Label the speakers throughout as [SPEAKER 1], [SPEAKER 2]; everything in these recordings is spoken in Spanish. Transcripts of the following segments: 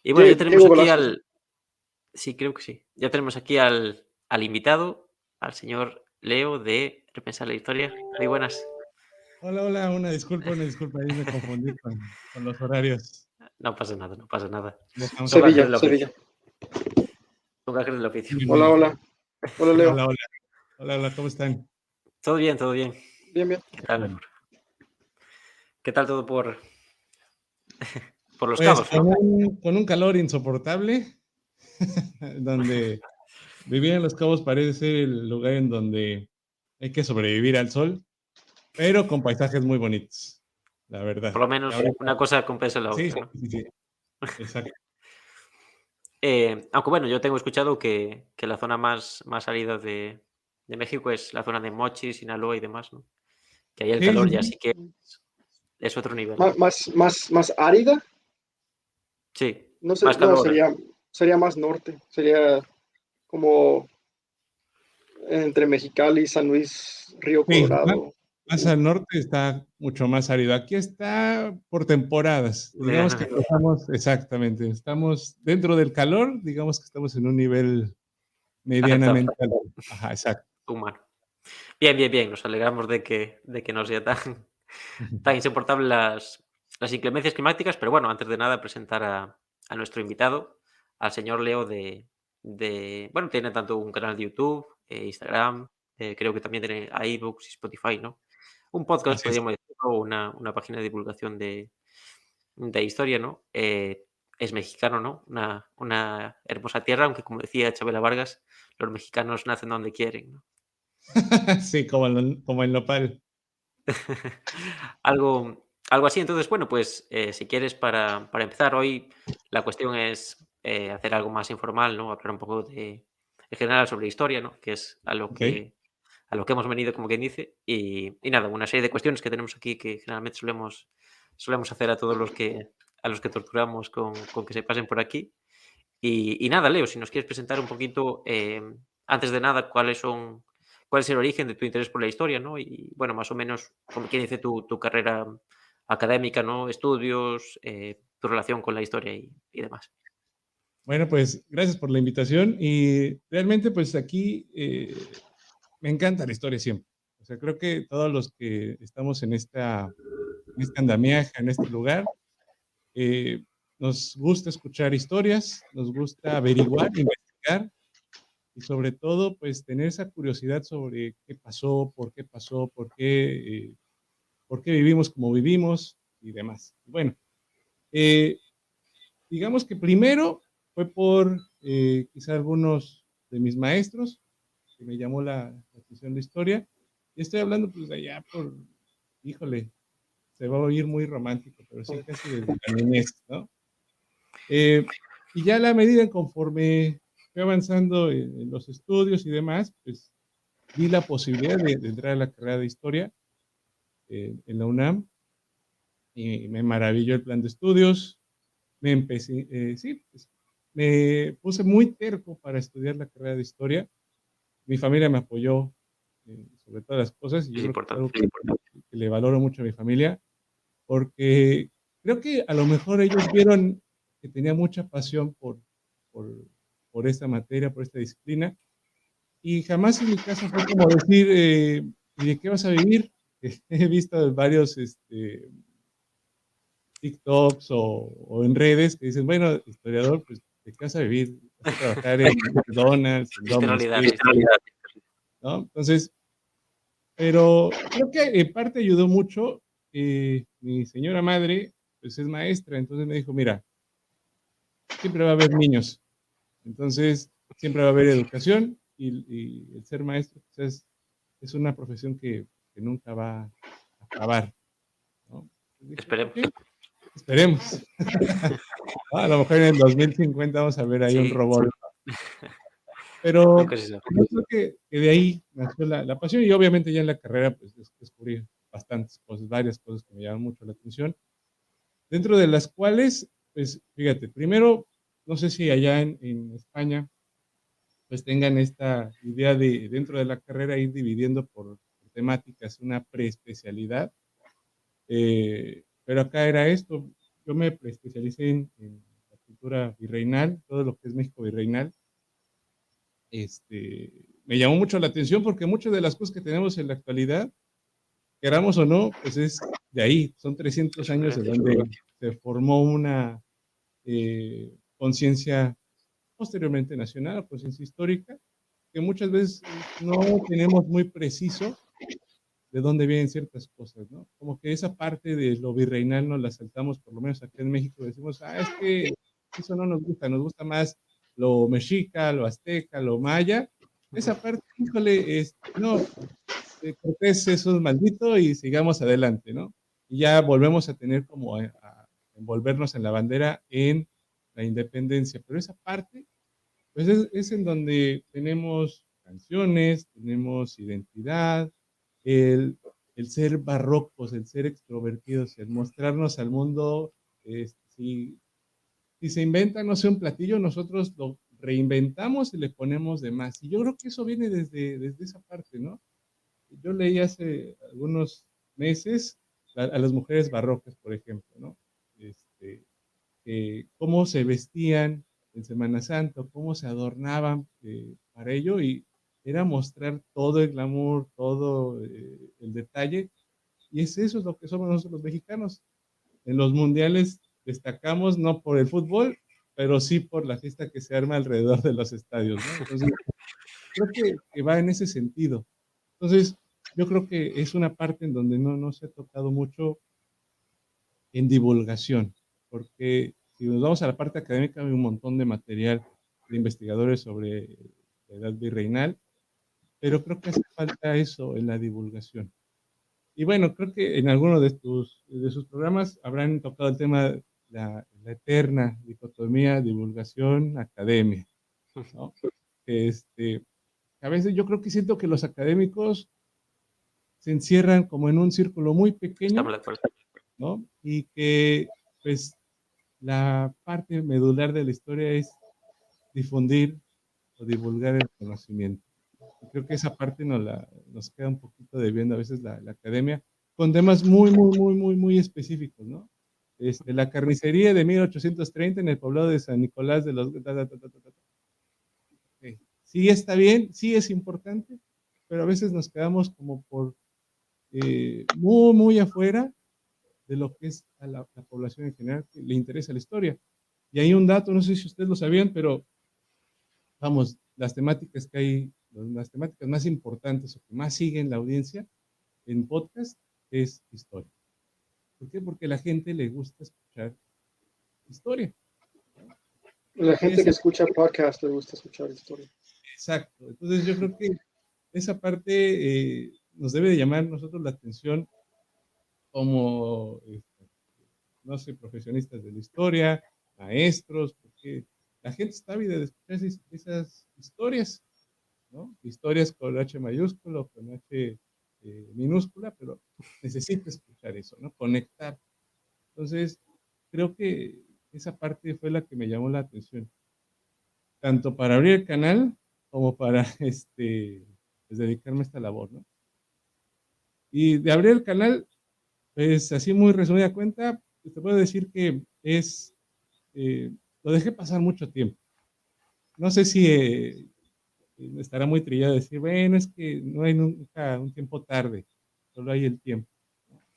[SPEAKER 1] Y bueno, ya tenemos
[SPEAKER 2] Diego
[SPEAKER 1] aquí
[SPEAKER 2] Velázquez.
[SPEAKER 1] al... Sí, creo que sí. Ya tenemos aquí al invitado, al señor Leo de Repensar la Historia. Muy buenas.
[SPEAKER 3] Hola, hola, una disculpa, ahí me confundí con los horarios.
[SPEAKER 1] No pasa nada, no pasa nada.
[SPEAKER 3] Ya estamos
[SPEAKER 1] Son gajes
[SPEAKER 3] aquí.
[SPEAKER 2] Sevilla,
[SPEAKER 1] del oficio.
[SPEAKER 2] Sevilla.
[SPEAKER 1] Son gajes del oficio.
[SPEAKER 3] Muy
[SPEAKER 2] Hola,
[SPEAKER 3] bien.
[SPEAKER 2] hola. Hola, Leo.
[SPEAKER 3] Hola, hola. Hola, hola, ¿cómo están?
[SPEAKER 1] Todo bien, todo bien.
[SPEAKER 2] Bien, bien.
[SPEAKER 1] ¿Qué tal?
[SPEAKER 3] Bueno,
[SPEAKER 1] ¿Qué tal todo por Los
[SPEAKER 3] pues
[SPEAKER 1] Cabos, no?
[SPEAKER 3] con un calor insoportable, donde vivir en Los Cabos parece ser el lugar en donde hay que sobrevivir al sol, pero con paisajes muy bonitos, la
[SPEAKER 1] Por
[SPEAKER 3] verdad.
[SPEAKER 1] lo
[SPEAKER 3] Y
[SPEAKER 1] menos
[SPEAKER 3] ahorita,
[SPEAKER 1] una cosa compensa la
[SPEAKER 3] sí,
[SPEAKER 1] otra,
[SPEAKER 3] sí,
[SPEAKER 1] ¿no?
[SPEAKER 3] sí, sí, exacto.
[SPEAKER 1] Aunque bueno, yo tengo escuchado que la zona más árida de México es la zona de Mochis, Sinaloa y demás, ¿no? Que ahí el
[SPEAKER 3] Sí, sí,
[SPEAKER 1] calor ya
[SPEAKER 3] sí.
[SPEAKER 1] sí que es otro nivel,
[SPEAKER 2] Más,
[SPEAKER 1] ¿no?
[SPEAKER 2] más árida.
[SPEAKER 1] Sí,
[SPEAKER 2] No sé,
[SPEAKER 1] más
[SPEAKER 2] no,
[SPEAKER 1] calor.
[SPEAKER 2] sería más norte. Sería como entre Mexicali, San Luis, Río
[SPEAKER 3] Sí,
[SPEAKER 2] Colorado.
[SPEAKER 3] más al norte está mucho más árido. Aquí está por temporadas. Digamos que
[SPEAKER 1] Medianamente
[SPEAKER 3] empezamos, exactamente, estamos dentro del calor, digamos que estamos en un nivel
[SPEAKER 1] aceptable,
[SPEAKER 3] medianamente alto. Ajá, exacto.
[SPEAKER 1] humano. Bien, bien, bien. Nos alegramos de que no sea tan insoportable las inclemencias climáticas, pero bueno, antes de nada presentar a nuestro invitado, al señor Leo bueno, tiene tanto un canal de YouTube, Instagram, creo que también tiene iBooks y Spotify, ¿no? Un podcast,
[SPEAKER 3] Así es.
[SPEAKER 1] podríamos decirlo, una página de divulgación de historia, ¿no? Es mexicano, ¿no? Una hermosa tierra, aunque como decía Chabela Vargas, los mexicanos nacen donde quieren, ¿no?
[SPEAKER 3] Sí, como el nopal.
[SPEAKER 1] Algo así. Entonces, bueno, pues si quieres, para empezar hoy, la cuestión es hacer algo más informal, ¿no? Hablar un poco en general sobre historia, ¿no? Que es
[SPEAKER 3] Ok.
[SPEAKER 1] a lo que hemos venido, como quien dice. Y nada, una serie de cuestiones que tenemos aquí que generalmente solemos hacer a todos a los que torturamos con que se pasen por aquí. Y nada, Leo, si nos quieres presentar un poquito, antes de nada, cuál es el origen de tu interés por la historia, ¿no? Y bueno, más o menos, como quien dice, tu carrera académica, ¿no? Estudios, tu relación con la historia y demás.
[SPEAKER 3] Bueno, pues gracias por la invitación y realmente pues aquí me encanta la historia siempre. O sea, creo que todos los que estamos en este andamiaje, en este lugar, eh, nos gusta escuchar historias, nos gusta averiguar, investigar y sobre todo, pues tener esa curiosidad sobre qué pasó, por qué vivimos como vivimos y demás. Bueno, eh, digamos que primero fue por quizá algunos de mis maestros que me llamó la atención de historia. Y estoy hablando pues de allá híjole, se va a oír muy romántico, pero sí casi desde la niñez, ¿no? Eh, y ya a la medida conforme fui avanzando en los estudios y demás, pues vi la posibilidad de entrar a la carrera de historia en la UNAM y me maravilló el plan de estudios. Sí, pues, me puse muy terco para estudiar la carrera de historia. Mi familia me apoyó sobre todas las cosas y yo
[SPEAKER 1] Es
[SPEAKER 3] creo que es algo
[SPEAKER 1] importante.
[SPEAKER 3] que le valoro mucho a mi familia porque creo que a lo mejor ellos vieron que tenía mucha pasión por, por esta materia, por esta disciplina, y jamás en mi casa fue como decir, ¿y de qué vas a vivir? He visto varios TikToks o en redes que dicen, bueno, historiador, pues, ¿de qué vas a vivir? Vas a trabajar en McDonald's, en
[SPEAKER 1] Triste
[SPEAKER 3] Domino's
[SPEAKER 1] realidad,
[SPEAKER 3] Pizza,
[SPEAKER 1] triste realidad.
[SPEAKER 3] ¿no? Entonces, pero creo que en parte ayudó mucho. Mi señora madre, pues es maestra, entonces me dijo, mira, siempre va a haber niños, entonces siempre va a haber educación y el ser maestro pues, es una profesión que nunca va a acabar, ¿no? Entonces dije,
[SPEAKER 1] Esperemos.
[SPEAKER 3] ok, esperemos. A lo mejor en el 2050 vamos a ver ahí un
[SPEAKER 1] Sí,
[SPEAKER 3] robot, pero
[SPEAKER 1] nunca se sabe.
[SPEAKER 3] yo creo que de ahí nació la pasión y obviamente ya en la carrera pues descubrí bastantes cosas, varias cosas que me llaman mucho la atención. Dentro de las cuales, pues fíjate, primero, no sé si allá en España, pues tengan esta idea de dentro de la carrera ir dividiendo por temáticas una preespecialidad, pero acá era esto, yo me preespecialicé en cultura virreinal, todo lo que es México virreinal. Me llamó mucho la atención porque muchas de las cosas que tenemos en la actualidad, queramos o no, pues es de ahí, son 300 años en donde se formó una conciencia posteriormente nacional, conciencia histórica, que muchas veces no tenemos muy preciso de dónde vienen ciertas cosas, ¿no? Como que esa parte de lo virreinal nos la saltamos, por lo menos aquí en México, decimos, es que eso no nos gusta más lo mexica, lo azteca, lo maya. Esa parte, híjole, no, Cortés es un maldito y sigamos adelante, ¿no? Y ya volvemos a tener como a envolvernos en la bandera en la independencia, pero esa parte, pues es en donde tenemos canciones, tenemos identidad, el, el ser barrocos, el ser extrovertidos, el mostrarnos al mundo, si se inventa, no sé, un platillo, nosotros lo reinventamos y le ponemos de más. Y yo creo que eso viene desde esa parte, ¿no? Yo leí hace algunos meses a las mujeres barrocas, por ejemplo, ¿no? Cómo se vestían en Semana Santa, cómo se adornaban para ello, y era mostrar todo el glamour, todo el detalle, y eso es lo que somos nosotros los mexicanos. En los mundiales destacamos no por el fútbol, pero sí por la fiesta que se arma alrededor de los estadios, ¿no? Entonces, creo que va en ese sentido. Entonces, yo creo que es una parte en donde no se ha tocado mucho en divulgación, porque si nos vamos a la parte académica, hay un montón de material de investigadores sobre la edad virreinal, pero creo que hace falta eso en la divulgación. Y bueno, creo que en alguno de sus programas habrán tocado el tema de la eterna dicotomía divulgación-academia, ¿no? A veces yo creo que siento que los académicos se encierran como en un círculo muy pequeño,
[SPEAKER 1] Estamos de acuerdo.
[SPEAKER 3] ¿no? Y que, pues, la parte medular de la historia es difundir o divulgar el conocimiento. Y creo que esa parte nos queda un poquito debiendo a veces la academia, con temas muy, muy, muy, muy, muy específicos, ¿no? La carnicería de 1830 en el poblado de San Nicolás de los... Sí está bien, sí es importante, pero a veces nos quedamos como por muy, muy afuera de lo que es a la población en general que le interesa la historia. Y hay un dato, no sé si ustedes lo sabían, pero vamos, las temáticas que hay, las temáticas más importantes o que más siguen la audiencia en podcast es historia. ¿Por qué? Porque a la gente le gusta escuchar historia.
[SPEAKER 2] La gente que escucha podcast le gusta escuchar historia.
[SPEAKER 3] Exacto. Entonces yo creo que esa parte nos debe de llamar nosotros la atención como, no sé, profesionistas de la historia, maestros, porque la gente está ávida de escuchar esas historias, ¿no? Historias con H mayúscula o con H minúscula, pero necesita escuchar eso, ¿no? Conectar. Entonces, creo que esa parte fue la que me llamó la atención, tanto para abrir el canal como para pues, dedicarme a esta labor, ¿no? Y de abrir el canal, pues así muy resumida cuenta, pues, te puedo decir que lo dejé pasar mucho tiempo. No sé si estará muy trillado decir, bueno, es que no hay nunca un tiempo tarde, solo hay el tiempo.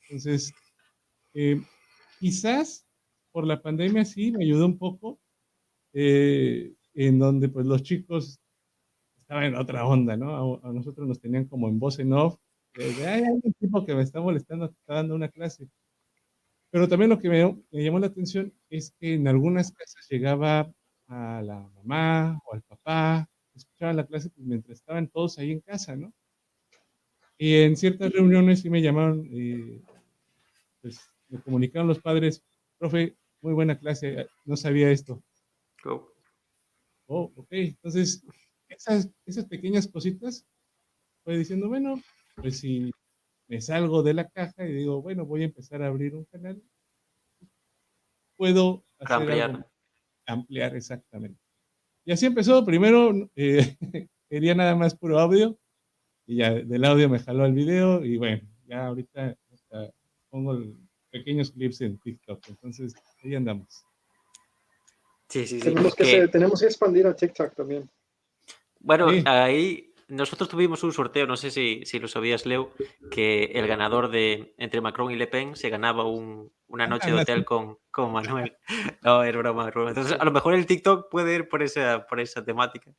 [SPEAKER 3] Entonces, quizás por la pandemia sí me ayudó un poco, en donde pues los chicos estaban en otra onda, ¿no? A nosotros nos tenían como en voz en off, hay un tipo que me está molestando, que está dando una clase. Pero también lo que me llamó la atención es que en algunas casas llegaba a la mamá o al papá, escuchaban la clase pues, mientras estaban todos ahí en casa, ¿no? Y en ciertas reuniones sí me llamaron, pues me comunicaron los padres, profe, muy buena clase, no sabía esto.
[SPEAKER 1] Go.
[SPEAKER 3] Oh, ok. Entonces, esas pequeñas cositas, fue diciendo, bueno, pues si me salgo de la caja y digo, bueno, voy a empezar a abrir un canal, puedo
[SPEAKER 1] Para
[SPEAKER 3] hacer algo más,
[SPEAKER 1] ampliar.
[SPEAKER 3] ampliar exactamente. Y así empezó. Primero quería nada más puro audio y ya del audio me jaló al video y bueno, ya ahorita hasta pongo pequeños clips en TikTok. Entonces, ahí andamos.
[SPEAKER 1] Sí, sí, sí.
[SPEAKER 2] Tenemos que expandir a TikTok también.
[SPEAKER 1] Bueno,
[SPEAKER 3] Sí.
[SPEAKER 1] ahí nosotros tuvimos un sorteo, no sé si lo sabías, Leo, que el ganador de entre Macron y Le Pen se ganaba una noche de hotel con Manuel. No, es broma, es broma. Entonces, a lo mejor el TikTok puede ir por esa temática.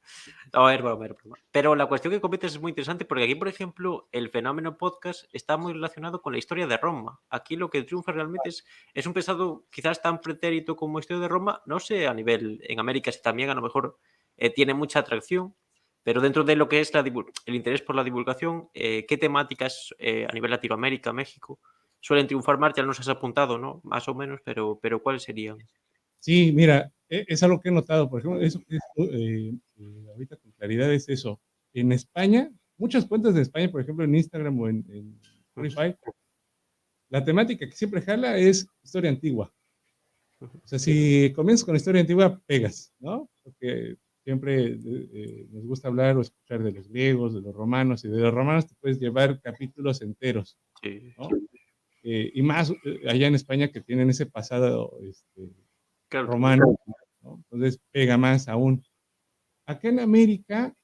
[SPEAKER 1] No, es broma, es broma. Pero la cuestión que comentas es muy interesante porque aquí, por ejemplo, el fenómeno podcast está muy relacionado con la historia de Roma. Aquí lo que triunfa realmente es un pesado quizás tan pretérito como historia de Roma, no sé a nivel en América si también a lo mejor tiene mucha atracción, pero dentro de lo que es el interés por la divulgación, ¿qué temáticas a nivel Latinoamérica, México, suelen triunfar más? Ya nos has apuntado, ¿no? Más o menos, pero ¿cuáles serían?
[SPEAKER 3] Sí, mira, es algo que he notado, por ejemplo, eso que es, ahorita con claridad es eso. En España, muchas cuentas de España, por ejemplo, en Instagram o en Spotify, la temática que siempre jala es historia antigua. O sea, si comienzas con historia antigua, pegas, ¿no? Porque siempre nos gusta hablar o escuchar de los griegos, de los romanos, y de los romanos te puedes llevar capítulos enteros,
[SPEAKER 1] Sí,
[SPEAKER 3] ¿no? Y más allá en España que tienen ese pasado
[SPEAKER 1] claro, también.
[SPEAKER 3] romano, ¿no? Entonces pega más aún. Acá en América,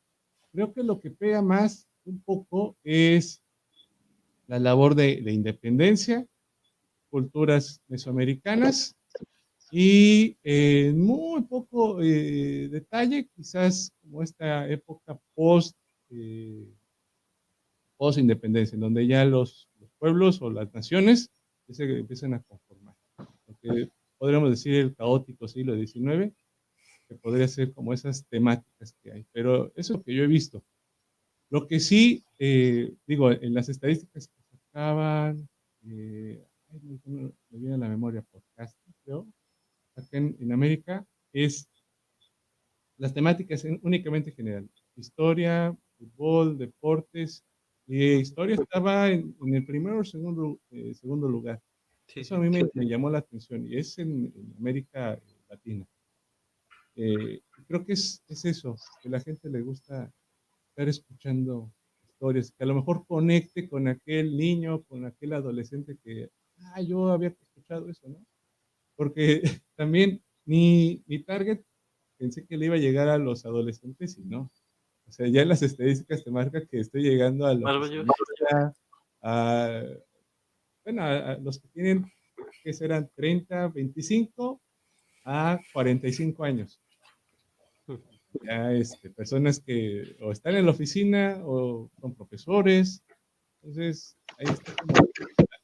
[SPEAKER 3] creo que lo que pega más un poco es la labor de independencia, culturas mesoamericanas y muy poco detalle, quizás como esta época eh, post independencia, en donde ya los pueblos o las naciones se empiezan a conformar. Porque podríamos decir el caótico siglo XIX, que podría ser como esas temáticas que hay. Pero eso es lo que yo he visto. Lo que sí, digo, en las estadísticas que sacaban, me viene a la memoria podcast, creo, acá en América, es las temáticas únicamente general. Historia, fútbol, deportes. Historia estaba en el primero o segundo lugar.
[SPEAKER 1] Sí,
[SPEAKER 3] Eso a
[SPEAKER 1] sí.
[SPEAKER 3] mí me llamó la atención y es en América Latina. Creo que es eso, que a la gente le gusta estar escuchando historias, que a lo mejor conecte con aquel niño, con aquel adolescente que, yo había escuchado eso, ¿no? Porque también mi target pensé que le iba a llegar a los adolescentes y no. O sea, ya en las estadísticas te marca que estoy llegando a los
[SPEAKER 1] Más o menos.
[SPEAKER 3] a, bueno, a los que tienen, que serán 30, 25 a 45 años. Ya personas que o están en la oficina o son profesores. Entonces, ahí está como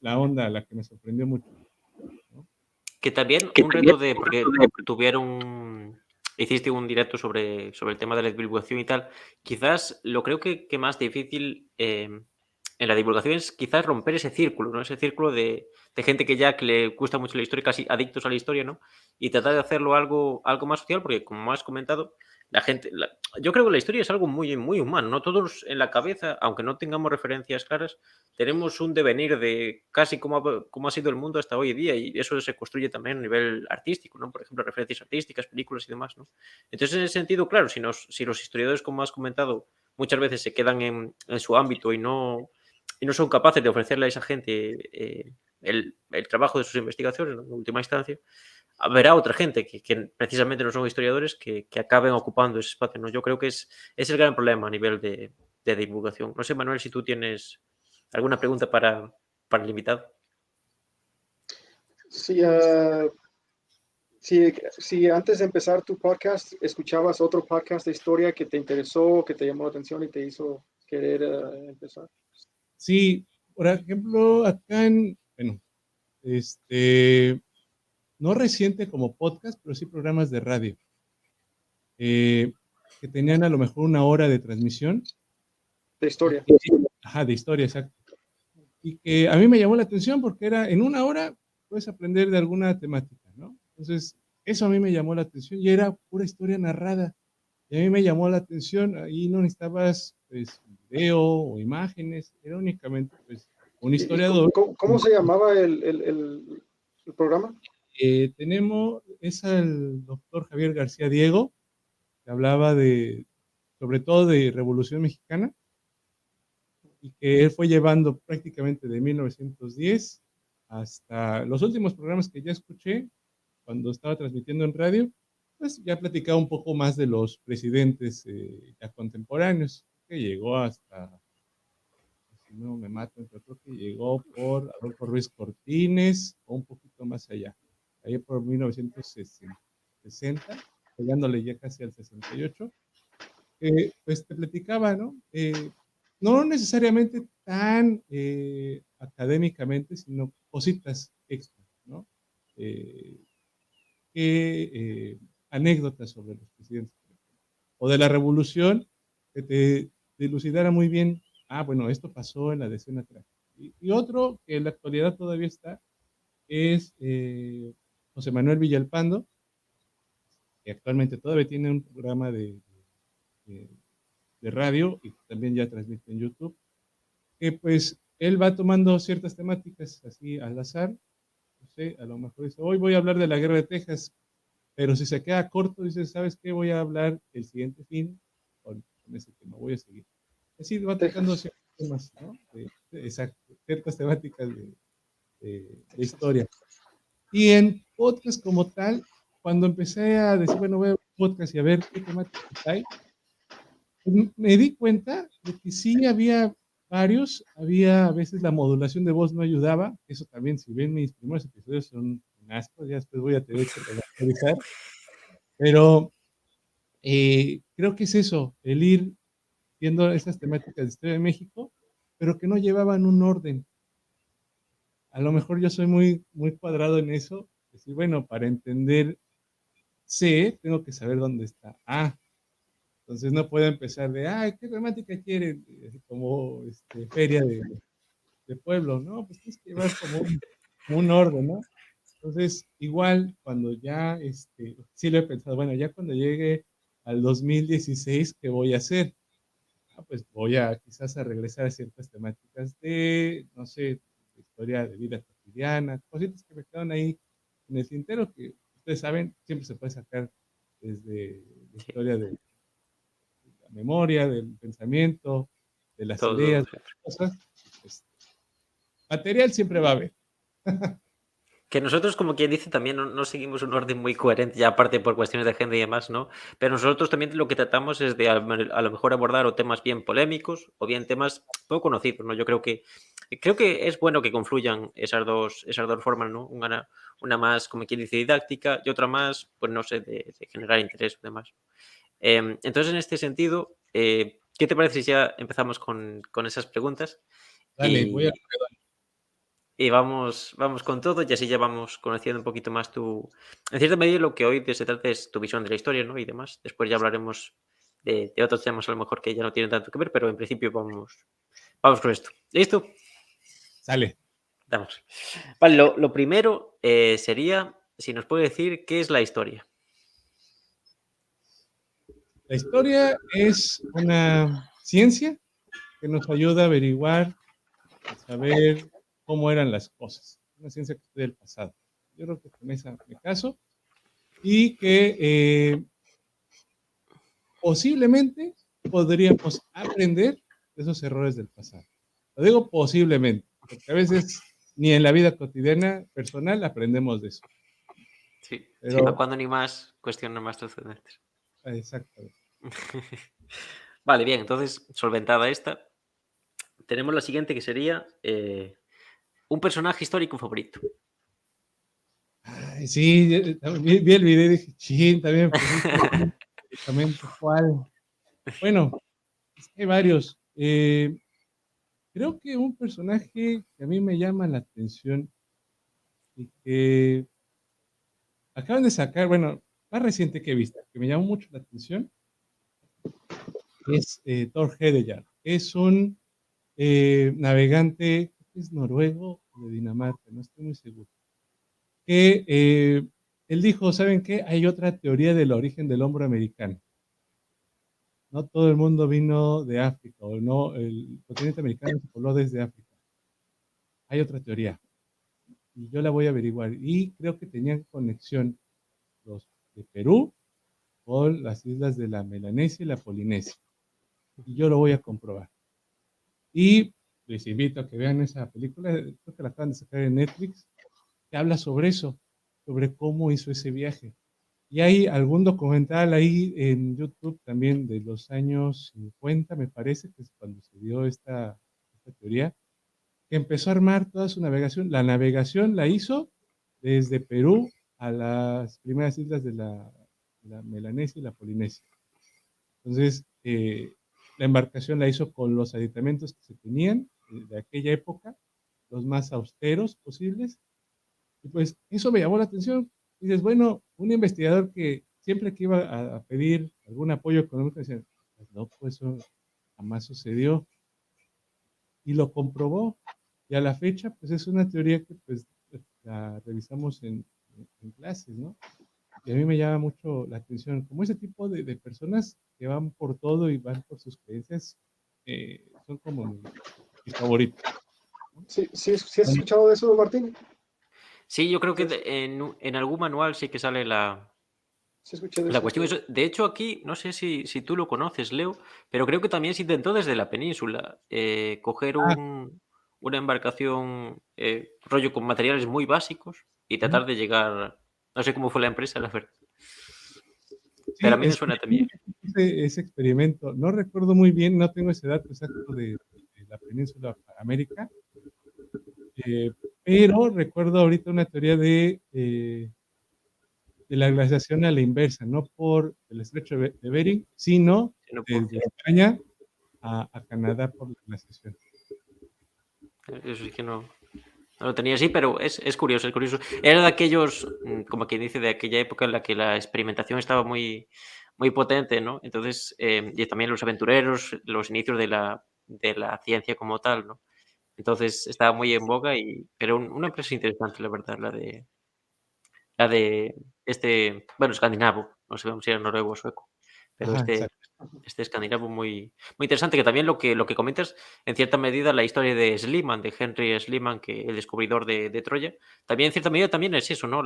[SPEAKER 3] la onda, la que me sorprendió mucho, ¿no?
[SPEAKER 1] Que también un reto porque hiciste un directo sobre el tema de la divulgación y tal. Quizás lo creo que más difícil en la divulgación es quizás romper ese círculo, ¿no? Ese círculo de gente que le gusta mucho la historia, casi adictos a la historia, ¿no? Y tratar de hacerlo algo más social, porque como has comentado, la gente, yo creo que la historia es algo muy, muy humano, ¿no? Todos en la cabeza, aunque no tengamos referencias claras, tenemos un devenir de casi cómo ha sido el mundo hasta hoy en día y eso se construye también a nivel artístico, ¿no? Por ejemplo, referencias artísticas, películas y demás, ¿no? Entonces, en ese sentido, claro, si los historiadores, como has comentado, muchas veces se quedan en su ámbito y no son capaces de ofrecerle a esa gente el trabajo de sus investigaciones, ¿no? En última instancia, habrá otra gente que precisamente no son historiadores que acaben ocupando ese espacio, ¿no? Yo creo que es el gran problema a nivel de divulgación. No sé, Manuel, si tú tienes alguna pregunta para el invitado.
[SPEAKER 2] Sí, si antes de empezar tu podcast escuchabas otro podcast de historia que te interesó, que te llamó la atención y te hizo querer empezar.
[SPEAKER 3] Sí, por ejemplo, acá bueno, no reciente como podcast, pero sí programas de radio, que tenían a lo mejor una hora de transmisión.
[SPEAKER 2] De historia.
[SPEAKER 3] Ajá, de historia, exacto. Y que a mí me llamó la atención porque era en una hora puedes aprender de alguna temática, ¿no? Entonces, eso a mí me llamó la atención y era pura historia narrada. Y a mí me llamó la atención, ahí no necesitabas pues video o imágenes, era únicamente pues un historiador.
[SPEAKER 2] ¿Cómo se llamaba el programa?
[SPEAKER 3] Es el doctor Javier García Diego, que hablaba sobre todo de Revolución Mexicana, y que él fue llevando prácticamente de 1910 hasta los últimos programas que ya escuché cuando estaba transmitiendo en radio, pues ya platicaba un poco más de los presidentes ya contemporáneos, que llegó hasta, si no me matan, pero creo que llegó por Adolfo Ruiz Cortines o un poquito más allá, ahí por 1960, pegándole ya casi al 68. Pues te platicaba, ¿no? No necesariamente tan académicamente, sino cositas extra, ¿no? Eh, anécdotas sobre los presidentes, o de la revolución, que te dilucidara muy bien, bueno, esto pasó en la decena atrás. Y otro que en la actualidad todavía está, es José Manuel Villalpando, que actualmente todavía tiene un programa de, de radio y también ya transmite en YouTube, que pues él va tomando ciertas temáticas así al azar, no sé, a lo mejor dice, hoy voy a hablar de la guerra de Texas, pero si se queda corto, dice, ¿sabes qué? Voy a hablar el siguiente fin con ese tema, voy a seguir. Así va tocando
[SPEAKER 2] Texas.
[SPEAKER 3] ciertos temas, ¿no? Exacto, ciertas temáticas de
[SPEAKER 2] Texas.
[SPEAKER 3] historia. Y en podcast como tal, cuando empecé a decir, bueno, voy a ver podcast y a ver qué temáticas hay, pues me di cuenta de que sí había varios, había a veces la modulación de voz no ayudaba, eso también, si ven mis primeros episodios son un asco, ya después voy a tener que revisar, pero creo que es eso, el ir viendo esas temáticas de historia de México, pero que no llevaban un orden. A lo mejor yo soy muy cuadrado en eso, decir, bueno, para entender C, tengo que saber dónde está A. Entonces no puedo empezar de, ¿qué temática quieren? Como feria de pueblo, ¿no? Pues tienes que llevar como un orden, ¿no? Entonces, igual, cuando ya, sí lo he pensado, bueno, ya cuando llegue al 2016, ¿qué voy a hacer? Pues voy a quizás a regresar a ciertas temáticas de, no sé, de historia de vida cotidiana, cositas que me quedan ahí en el tintero, que ustedes saben, siempre se puede sacar desde la
[SPEAKER 1] Sí,
[SPEAKER 3] historia de la memoria, del pensamiento, de las
[SPEAKER 1] todo, todo,
[SPEAKER 3] ideas, de
[SPEAKER 1] siempre.
[SPEAKER 3] las cosas. Pues, material siempre va a haber.
[SPEAKER 1] Que nosotros, como quien dice, también no seguimos un orden muy coherente, ya aparte por cuestiones de agenda y demás, ¿no? Pero nosotros también lo que tratamos es de a lo mejor abordar o temas bien polémicos o bien temas poco conocidos, ¿no? Yo creo que es bueno que confluyan esas dos formas, ¿no? Una más, como quien dice, didáctica y otra más, pues no sé, de generar interés o demás. Entonces, en este sentido, ¿qué te parece si ya empezamos con esas preguntas?
[SPEAKER 3] Dale, voy a...
[SPEAKER 1] Y vamos con todo y así ya vamos conociendo un poquito más en cierta medida lo que hoy se trata es tu visión de la historia, ¿no? Y demás. Después ya hablaremos de otros temas a lo mejor que ya no tienen tanto que ver, pero en principio vamos con esto. ¿Listo?
[SPEAKER 3] Sale.
[SPEAKER 1] Damos. Vale, lo primero sería si nos puede decir qué es la historia.
[SPEAKER 3] La historia es una ciencia que nos ayuda a averiguar, a saber cómo eran las cosas. Una ciencia que estudia el pasado. Yo creo que con esa me caso. Y que posiblemente podríamos aprender de esos errores del pasado. Lo digo posiblemente, porque a veces ni en la vida cotidiana personal aprendemos de eso.
[SPEAKER 1] Sí, sí, va
[SPEAKER 3] Pero,
[SPEAKER 1] cuando ni más cuestiones más trascendentes.
[SPEAKER 3] exactamente.
[SPEAKER 1] Vale, bien, entonces, solventada esta, tenemos la siguiente que sería un personaje histórico favorito.
[SPEAKER 3] Ay, sí, vi el video y dije, chin, también me pusiste directamente, ¿cuál? Bueno, es que hay varios. Creo que un personaje que a mí me llama la atención y que acaban de sacar, bueno, más reciente que he visto, que me llamó mucho la atención, es Thor Heyerdahl. Es un navegante, creo que es noruego o de Dinamarca, no estoy muy seguro. Que él dijo, ¿saben qué? Hay otra teoría del origen del hombre americano. No todo el mundo vino de África, o no, el continente americano se pobló desde África. Hay otra teoría, y yo la voy a averiguar. Y creo que tenían conexión los de Perú con las islas de la Melanesia y la Polinesia. Y yo lo voy a comprobar. Y les invito a que vean esa película, creo que la acaban de sacar en Netflix, que habla sobre eso, sobre cómo hizo ese viaje. Y hay algún documental ahí en YouTube también de los años 50, me parece, que es cuando se dio esta teoría, que empezó a armar toda su navegación. La navegación la hizo desde Perú a las primeras islas de la Melanesia y la Polinesia. Entonces, la embarcación la hizo con los aditamentos que se tenían de aquella época, los más austeros posibles, y pues eso me llamó la atención. Y dices, bueno, un investigador que siempre que iba a pedir algún apoyo económico decía, pues no, pues eso jamás sucedió. Y lo comprobó. Y a la fecha, pues es una teoría que pues la revisamos en clases, ¿no? Y a mí me llama mucho la atención, como ese tipo de personas que van por todo y van por sus creencias, son como mis favoritos.
[SPEAKER 2] Sí, sí, sí has escuchado de eso, Martín.
[SPEAKER 1] Sí, yo creo que
[SPEAKER 2] Sí,
[SPEAKER 1] en algún manual sí que sale
[SPEAKER 2] sí escuché de
[SPEAKER 1] la
[SPEAKER 2] eso.
[SPEAKER 1] cuestión. De hecho, aquí, no sé si tú lo conoces, Leo, pero creo que también se intentó desde la península coger
[SPEAKER 3] Ah,
[SPEAKER 1] una embarcación rollo con materiales muy básicos y
[SPEAKER 3] ujú.
[SPEAKER 1] tratar de llegar. No sé cómo fue la empresa, la verdad. Pero a
[SPEAKER 3] Sí,
[SPEAKER 1] mí me suena también.
[SPEAKER 3] ese experimento. No recuerdo muy bien, no tengo ese dato exacto de la península América, eh, pero recuerdo ahorita una teoría de la glaciación a la inversa, no por el estrecho de Bering, sino
[SPEAKER 1] Sino por.
[SPEAKER 3] desde España a Canadá por la glaciación.
[SPEAKER 1] Eso sí que no lo tenía así, pero es curioso, es curioso. Era de aquellos, como quien dice, de aquella época en la que la experimentación estaba muy, muy potente, ¿no? Entonces, y también los aventureros, los inicios de la ciencia como tal, ¿no? Entonces estaba muy en boga, pero una empresa interesante, la verdad, la de bueno, escandinavo, no sé si era noruego o sueco, pero
[SPEAKER 3] Ajá, exacto.
[SPEAKER 1] este escandinavo muy, muy interesante, que también lo que comentas, en cierta medida, la historia de Schliemann, de Henry Schliemann, que el descubridor de Troya, también en cierta medida también es eso, ¿no?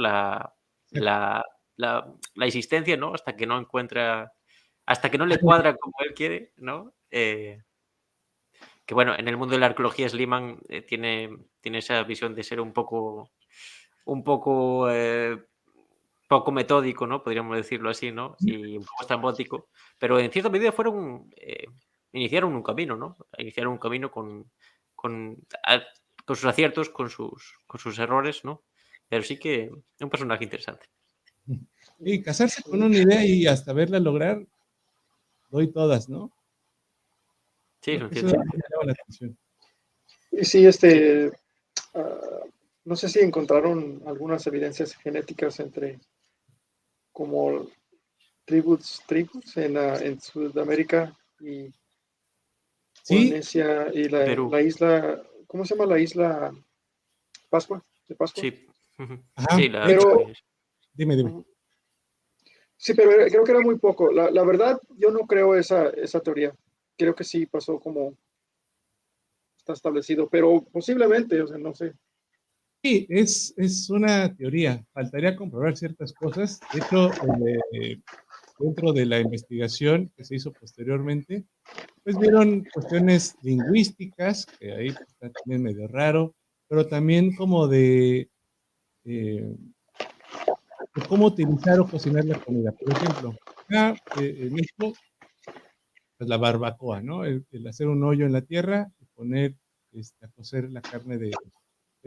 [SPEAKER 3] Exacto.
[SPEAKER 1] La existencia, ¿no? Hasta que no le cuadra como él quiere, ¿no? Que bueno, en el mundo de la arqueología Schliemann tiene esa visión de ser un poco metódico, ¿no? Podríamos decirlo así, ¿no? Y un poco estrambótico, pero en cierta medida iniciaron un camino, ¿no? Iniciaron un camino con, a- con sus aciertos, con sus errores, ¿no? Pero sí que es un personaje interesante.
[SPEAKER 3] Y casarse con una idea y hasta verla lograr, doy todas, ¿no?
[SPEAKER 1] Sí,
[SPEAKER 3] Creo
[SPEAKER 1] en
[SPEAKER 3] que eso
[SPEAKER 1] cierta
[SPEAKER 3] me
[SPEAKER 1] medida.
[SPEAKER 3] llama la atención.
[SPEAKER 2] Y sí, ah, no sé si encontraron algunas evidencias genéticas entre como tribus en Sudamérica y
[SPEAKER 3] Sí,
[SPEAKER 2] Polinesia y
[SPEAKER 1] Perú,
[SPEAKER 2] la isla, ¿cómo se llama la isla Pascua? De Pascua.
[SPEAKER 1] sí. Ujú.
[SPEAKER 3] ajá.
[SPEAKER 1] Sí,
[SPEAKER 3] De
[SPEAKER 1] la
[SPEAKER 3] hecho,
[SPEAKER 2] Pero,
[SPEAKER 1] Polinesia.
[SPEAKER 3] dime.
[SPEAKER 2] ujú, sí, pero creo que era muy poco. La verdad, yo no creo esa teoría. Creo que sí pasó como está establecido, pero posiblemente, o sea, no sé.
[SPEAKER 3] Sí, es una teoría. Faltaría comprobar ciertas cosas. De hecho, dentro de la investigación que se hizo posteriormente, pues vieron cuestiones lingüísticas, que ahí pues, está también medio raro, pero también como eh, de cómo utilizar o cocinar la comida. Por ejemplo, acá en México, pues la barbacoa, ¿no? El hacer un hoyo en la tierra y poner a cocer la carne de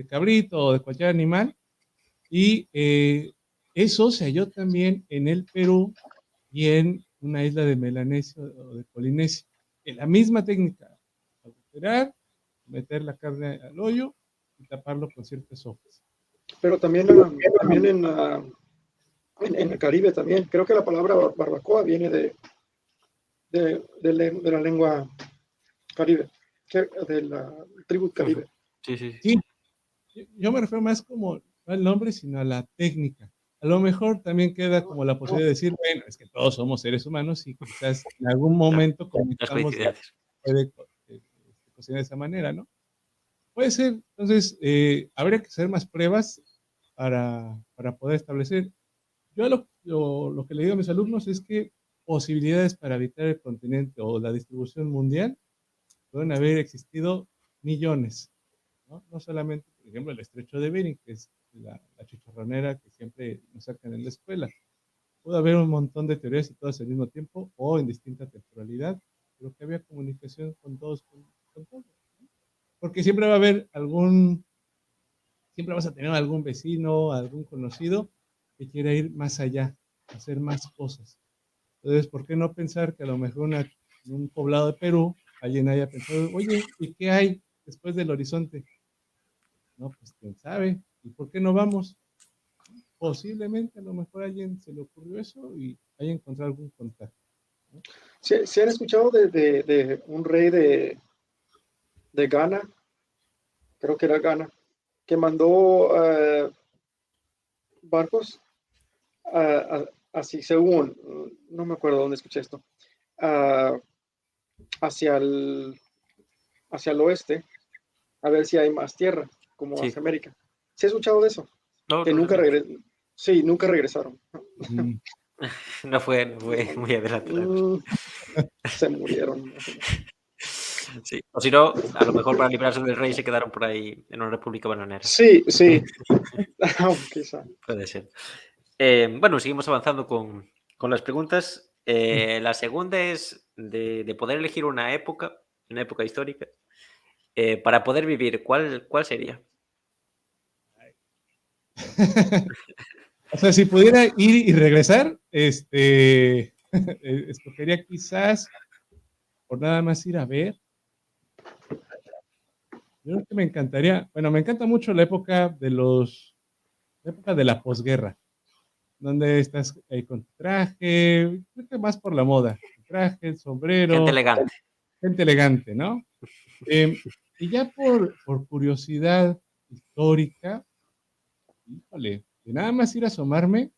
[SPEAKER 3] cabrito o de cualquier animal. Y eso se halló también en el Perú y en una isla de Melanesia o de Polinesia. En la misma técnica, agujerar, meter la carne al hoyo y taparlo con ciertas hojas.
[SPEAKER 2] Pero también, también en el Caribe también. Creo que la palabra barbacoa viene de la lengua caribe, de la tribu
[SPEAKER 1] Ujú.
[SPEAKER 2] caribe.
[SPEAKER 1] Sí, sí, sí.
[SPEAKER 3] Sí, yo me refiero más como no al nombre, sino a la técnica. A lo mejor también queda como la posibilidad de decir, bueno, es que todos somos seres humanos y quizás en algún
[SPEAKER 1] Claro,
[SPEAKER 3] momento
[SPEAKER 1] las
[SPEAKER 3] conectamos de que
[SPEAKER 1] coincidencias.
[SPEAKER 3] puede cocinar de esa manera, ¿no? Puede ser. Entonces, habría que hacer más pruebas para poder establecer. Yo lo que le digo a mis alumnos es que posibilidades para habitar el continente o la distribución mundial pueden haber existido millones, ¿no? No solamente, por ejemplo, el estrecho de Bering, que es la chicharronera que siempre nos sacan en la escuela, pudo haber un montón de teorías y todas al mismo tiempo o en distinta temporalidad, pero que había comunicación con todos, con todos, ¿no? Porque siempre va a haber siempre vas a tener algún vecino, algún conocido que quiera ir más allá, hacer más cosas. Entonces, ¿por qué no pensar que a lo mejor en un poblado de Perú alguien haya pensado, oye, ¿y qué hay después del horizonte? No, pues quién sabe, ¿y por qué no vamos? Posiblemente a lo mejor a alguien se le ocurrió eso y haya encontrado algún contacto, ¿no?
[SPEAKER 2] ¿Sí han escuchado de un rey de Ghana? Creo que era Ghana, que mandó barcos, así según, no me acuerdo dónde escuché esto, ah, hacia hacia el oeste, a ver si hay más tierra, como
[SPEAKER 1] Sí.
[SPEAKER 2] hacia América. ¿Sí has escuchado de eso?
[SPEAKER 1] No,
[SPEAKER 2] Que
[SPEAKER 1] no,
[SPEAKER 2] nunca
[SPEAKER 1] no,
[SPEAKER 2] regresaron. Sí, nunca regresaron.
[SPEAKER 3] Mm.
[SPEAKER 1] no fue muy adelantado.
[SPEAKER 2] Se murieron, imagino.
[SPEAKER 1] Sí. O si no, a lo mejor para librarse del rey se quedaron por ahí en una república bananera.
[SPEAKER 2] Sí, sí. Quizá.
[SPEAKER 1] Puede ser. Bueno, seguimos avanzando con las preguntas. La segunda es de poder elegir una época histórica, para poder vivir. ¿Cuál sería?
[SPEAKER 3] O sea, si pudiera ir y regresar, escogería quizás por nada más ir a ver. Yo creo que me encantaría, bueno, me encanta mucho la época la época de la posguerra, donde estás ahí con tu traje, creo que más por la moda, el traje, el
[SPEAKER 1] Gente
[SPEAKER 3] sombrero,
[SPEAKER 1] elegante.
[SPEAKER 3] gente elegante, ¿no? Eh, y ya por curiosidad histórica, híjole, de nada más ir a asomarme,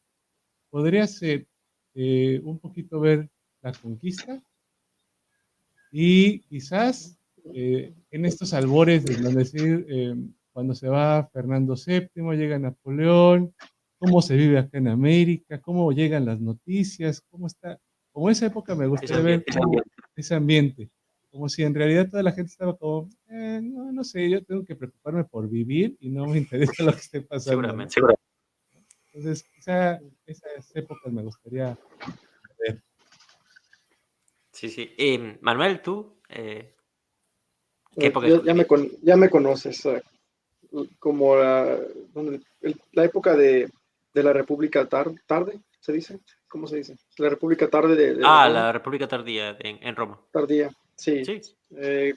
[SPEAKER 3] podría ser un poquito ver la conquista y quizás en estos albores, de donde decir, cuando se va Fernando VII, llega Napoleón, cómo se vive acá en América, cómo llegan las noticias, cómo está, como esa época me
[SPEAKER 1] Ese
[SPEAKER 3] gustaría ver
[SPEAKER 1] ambiente.
[SPEAKER 3] ese ambiente, como si en realidad toda la gente estaba como, no, no sé, yo tengo que preocuparme por vivir y no me interesa lo que esté pasando, ¿no?
[SPEAKER 1] Seguramente.
[SPEAKER 3] Entonces, quizá esas épocas me gustaría ver.
[SPEAKER 1] Sí, sí. Manuel, ¿tú? ¿Qué época escogerías?
[SPEAKER 2] Ya me conoces, como la época de la República Tarde, ¿se dice? ¿Cómo se dice? La República Tarde de
[SPEAKER 1] Ah,
[SPEAKER 2] Roma,
[SPEAKER 1] la República Tardía en Roma.
[SPEAKER 2] tardía, sí.
[SPEAKER 1] Sí,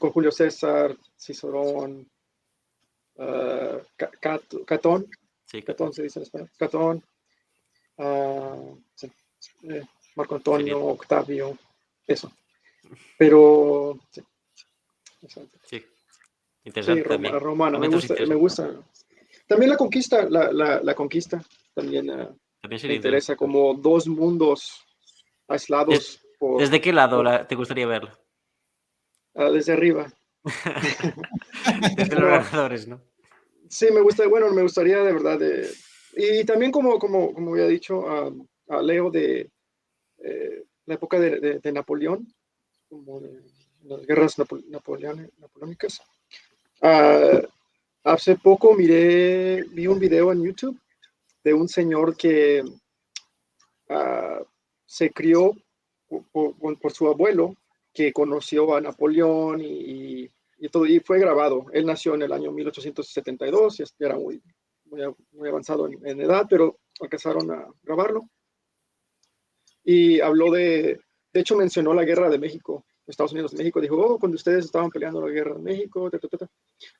[SPEAKER 2] Con Julio César, Cicerón, Catón,
[SPEAKER 1] sí,
[SPEAKER 2] Catón se dice en español, Catón, sí, eh, Marco
[SPEAKER 1] genial.
[SPEAKER 2] Antonio, Octavio, eso. Pero, sí, exacto.
[SPEAKER 1] Sí,
[SPEAKER 2] Sí,
[SPEAKER 1] interesante también.
[SPEAKER 2] romana,
[SPEAKER 1] Momentos
[SPEAKER 2] me
[SPEAKER 1] interesantes.
[SPEAKER 2] gusta. También la conquista, la conquista, también
[SPEAKER 1] También
[SPEAKER 2] me
[SPEAKER 1] sería
[SPEAKER 2] interesa,
[SPEAKER 1] interesante.
[SPEAKER 2] como dos mundos
[SPEAKER 1] Des-
[SPEAKER 2] aislados
[SPEAKER 1] ¿Desde qué lado
[SPEAKER 2] por
[SPEAKER 1] te gustaría verlo?
[SPEAKER 2] desde arriba.
[SPEAKER 1] Desde los
[SPEAKER 2] No,
[SPEAKER 1] ganadores, ¿no?
[SPEAKER 2] sí, bueno, me gustaría de verdad, y también como había dicho a Leo de la época de Napoleón, como de las guerras napoleónicas. Ah, hace poco vi un video en YouTube de un señor que se crió por su abuelo, que conoció a Napoleón y todo, y fue grabado. Él nació en el año 1872 y era muy avanzado en edad, pero alcanzaron a grabarlo. Y habló de hecho mencionó la guerra de México, Estados Unidos de México. Dijo, cuando ustedes estaban peleando la guerra de México,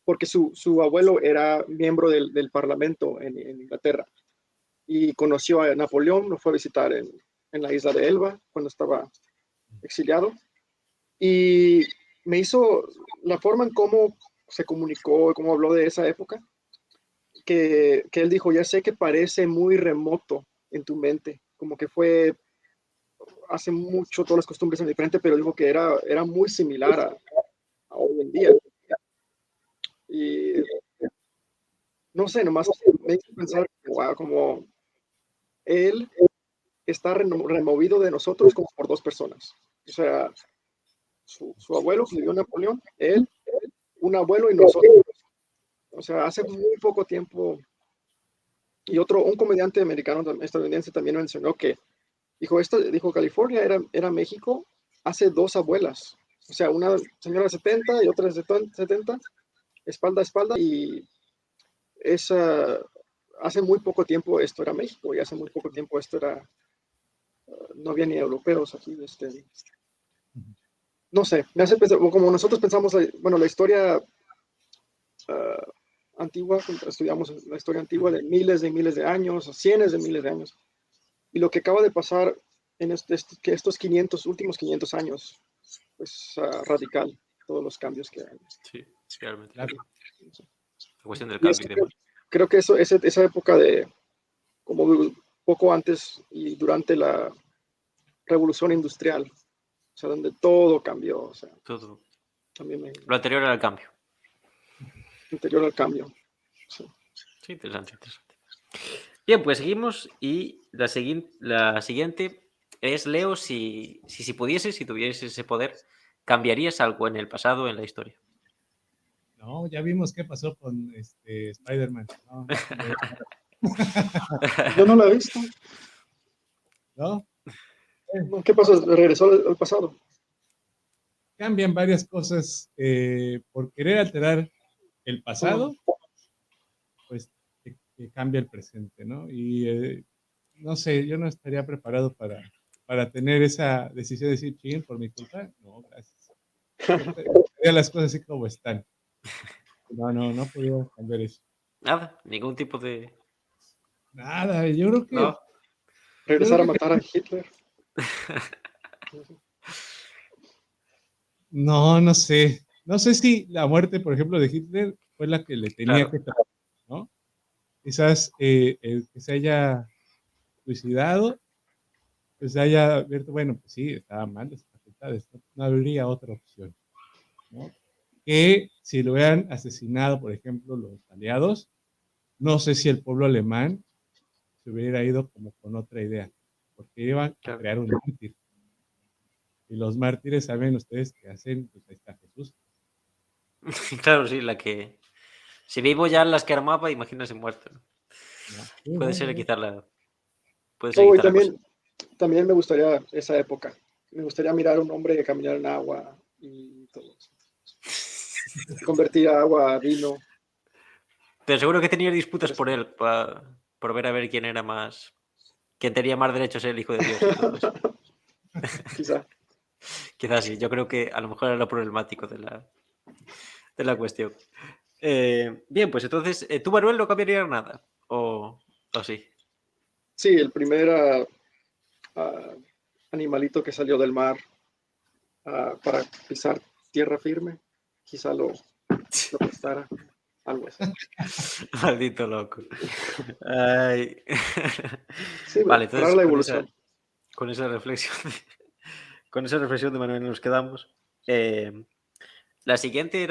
[SPEAKER 2] porque su abuelo era miembro del parlamento en Inglaterra y conoció a Napoleón, lo fue a visitar en la isla de Elba cuando estaba exiliado. Y me hizo la forma en cómo se comunicó, cómo habló de esa época, que él dijo, ya sé que parece muy remoto en tu mente, como que fue hace mucho, todas las costumbres son diferentes, pero dijo que era muy similar a hoy en día. Y no sé, nomás me hizo pensar, wow, como él está removido de nosotros como por dos personas. O sea, su abuelo que vivió Napoleón, él, un abuelo y nosotros. O sea, hace muy poco tiempo, y un comediante americano estadounidense también mencionó que Dijo, California era México hace 2 abuelas. O sea, una señora de 70 y otra de 70, espalda a espalda, y hace muy poco tiempo esto era México, y hace muy poco tiempo no había ni europeos aquí. No sé, me hace pensar, como nosotros pensamos, bueno, la historia antigua, estudiamos la historia antigua de miles de años, cientos de miles de años, y lo que acaba de pasar en estos últimos 500 años, pues radical, todos los cambios que hay.
[SPEAKER 1] Sí, realmente.
[SPEAKER 3] Claro.
[SPEAKER 1] La cuestión del
[SPEAKER 2] Y
[SPEAKER 1] cambio y demás.
[SPEAKER 2] creo que esa época de como poco antes y durante la revolución industrial, o sea, donde todo cambió, o sea,
[SPEAKER 1] Todo.
[SPEAKER 2] también
[SPEAKER 1] Lo anterior era el cambio.
[SPEAKER 2] anterior al cambio. Sí.
[SPEAKER 1] Sí, interesante. Bien, pues seguimos y la siguiente es, Leo, si pudieses, si tuvieses ese poder, ¿cambiarías algo en el pasado, en la historia?
[SPEAKER 3] No, ya vimos qué pasó con Spider-Man. No,
[SPEAKER 2] Yo no la he visto.
[SPEAKER 3] ¿no?
[SPEAKER 2] ¿Qué pasó? Regresó al pasado.
[SPEAKER 3] Cambian varias cosas por querer alterar el pasado, pues que cambia el presente, ¿no? Y no sé, yo no estaría preparado para tener esa decisión de decir, ching, por mi culpa. No, gracias. Dejaría las cosas así como están. No podía cambiar eso.
[SPEAKER 1] Nada, ningún tipo de...
[SPEAKER 3] Nada, yo creo que...
[SPEAKER 1] No.
[SPEAKER 2] Regresar a matar a Hitler.
[SPEAKER 3] No sé. No sé si la muerte, por ejemplo, de Hitler fue la que le tenía
[SPEAKER 1] Claro.
[SPEAKER 3] que traer, ¿no? Quizás el que se haya suicidado, pues haya abierto, bueno, pues sí, estaba mal de sus facultades, no habría otra opción, ¿no? Que si lo hubieran asesinado, por ejemplo, los aliados, no sé si el pueblo alemán se hubiera ido como con otra idea, porque iban a
[SPEAKER 1] Claro.
[SPEAKER 3] crear un mártir. Y los mártires, saben ustedes qué hacen, pues ahí está Jesús.
[SPEAKER 1] Claro, sí, la que... Si vivo ya las que armaba, imagínese muerto.
[SPEAKER 3] ¿No?
[SPEAKER 1] Puede ser
[SPEAKER 3] Sí.
[SPEAKER 1] quizá puede ser
[SPEAKER 2] Oh, y
[SPEAKER 1] quizá la cosa.
[SPEAKER 2] también me gustaría esa época. Me gustaría mirar a un hombre caminar en agua y todo eso. Convertir agua a vino.
[SPEAKER 1] Pero seguro que tenía disputas por
[SPEAKER 2] Interesante.
[SPEAKER 1] él, por ver a ver quién era más... quién tenía más derechos, el hijo de Dios y todo eso.
[SPEAKER 2] Quizá.
[SPEAKER 1] Quizás sí, yo creo que a lo mejor era lo problemático de la cuestión. Bien, pues entonces, ¿tú, Manuel, no cambiarías nada? ¿O sí?
[SPEAKER 2] Sí, el primer animalito que salió del mar para pisar tierra firme, quizá lo aplastara, algo así.
[SPEAKER 1] Maldito loco. Ay.
[SPEAKER 2] Sí,
[SPEAKER 1] Vale,
[SPEAKER 2] para
[SPEAKER 1] entonces
[SPEAKER 2] la evolución.
[SPEAKER 1] con esa reflexión, con esa reflexión de Manuel nos quedamos. La siguiente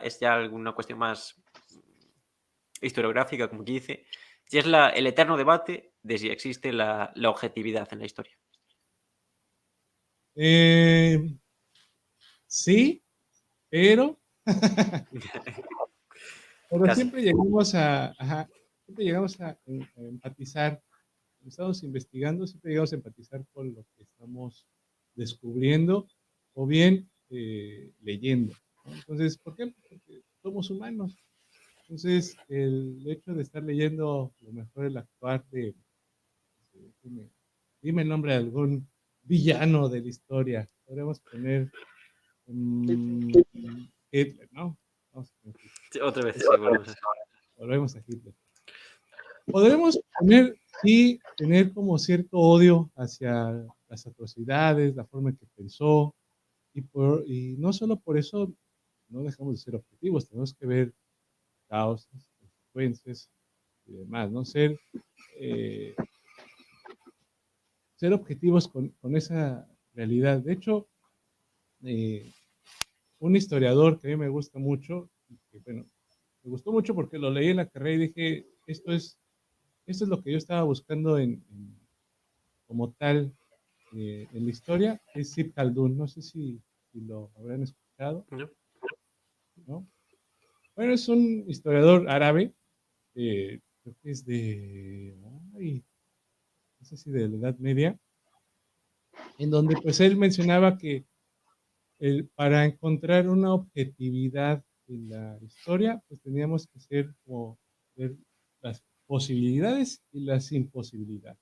[SPEAKER 1] es ya alguna cuestión más historiográfica, como que dice, y es el eterno debate de si existe la objetividad en la historia.
[SPEAKER 3] Sí, pero
[SPEAKER 1] Casi.
[SPEAKER 3] siempre llegamos siempre llegamos a empatizar. Cuando estamos investigando, siempre llegamos a empatizar con lo que estamos descubriendo o bien leyendo, ¿no? Entonces, ¿por qué? Porque somos humanos. Entonces, el hecho de estar leyendo, lo mejor el actuar dime el nombre de algún villano de la historia. Podríamos poner Hitler, ¿no? Vamos a poner Hitler.
[SPEAKER 1] Sí, otra vez, sí,
[SPEAKER 3] Volvemos a Hitler. Podremos poner y tener como cierto odio hacia las atrocidades, la forma en que pensó, y no solo por eso no dejamos de ser objetivos, tenemos que ver causas, consecuencias y demás, ¿no? Ser objetivos con esa realidad. De hecho, un historiador que a mí me gusta mucho, que, bueno, me gustó mucho porque lo leí en la carrera y dije, esto es lo que yo estaba buscando como tal en la historia, es Ibn Khaldun. No sé si lo habrán escuchado,
[SPEAKER 1] ¿no?
[SPEAKER 3] ¿no? Bueno, es un historiador árabe, creo que es ay, no sé si de la Edad Media, en donde pues él mencionaba que para encontrar una objetividad en la historia, pues teníamos que ser como ver las posibilidades y las imposibilidades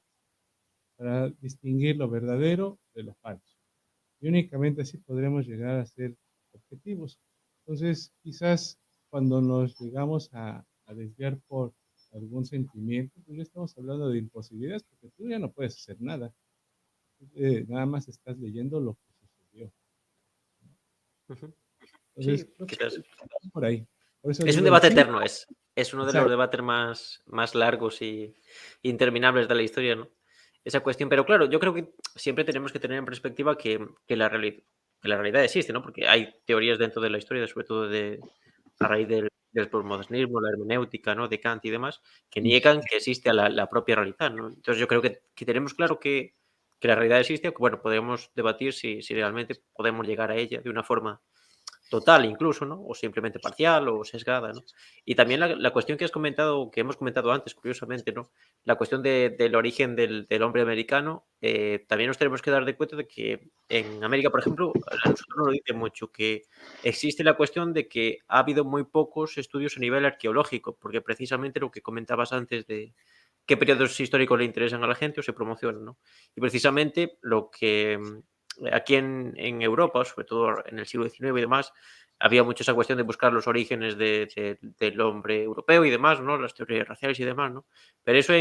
[SPEAKER 3] para distinguir lo verdadero de lo falso. Y únicamente así podremos llegar a ser objetivos. Entonces, quizás cuando nos llegamos a desviar por algún sentimiento, pues ya estamos hablando de imposibilidades, porque tú ya no puedes hacer nada. Nada más estás leyendo lo que sucedió.
[SPEAKER 1] Ujú.
[SPEAKER 3] Entonces,
[SPEAKER 1] Sí,
[SPEAKER 3] creo que
[SPEAKER 1] quizás.
[SPEAKER 3] es por ahí. Por eso
[SPEAKER 1] Es un
[SPEAKER 3] digo, el
[SPEAKER 1] debate
[SPEAKER 3] cine,
[SPEAKER 1] eterno, es uno de los
[SPEAKER 3] exacto,
[SPEAKER 1] debates más largos y interminables de la historia, ¿no? Esa cuestión, pero claro, yo creo que siempre tenemos que tener en perspectiva que la realidad existe, ¿no? Porque hay teorías dentro de la historia, sobre todo a raíz del posmodernismo, la hermenéutica, ¿no? De Kant y demás, que
[SPEAKER 3] sí,
[SPEAKER 1] niegan que existe la propia realidad, ¿no? Entonces yo creo que tenemos claro que la realidad existe, o que, bueno, podemos debatir si realmente podemos llegar a ella de una forma total incluso, ¿no? O simplemente parcial o sesgada, ¿no? Y también la cuestión que has comentado, que hemos comentado antes, curiosamente, ¿no? La cuestión del origen del hombre americano, también nos tenemos que dar de cuenta de que en América, por ejemplo, a nosotros nos lo dice mucho, que existe la cuestión de que ha habido muy pocos estudios a nivel arqueológico, porque precisamente lo que comentabas antes de qué periodos históricos le interesan a la gente o se promocionan, ¿no? Y precisamente lo que aquí en Europa, sobre todo en el siglo XIX y demás, había mucho esa cuestión de buscar los orígenes del hombre europeo y demás, ¿no? Las teorías raciales y demás, ¿no? Pero eso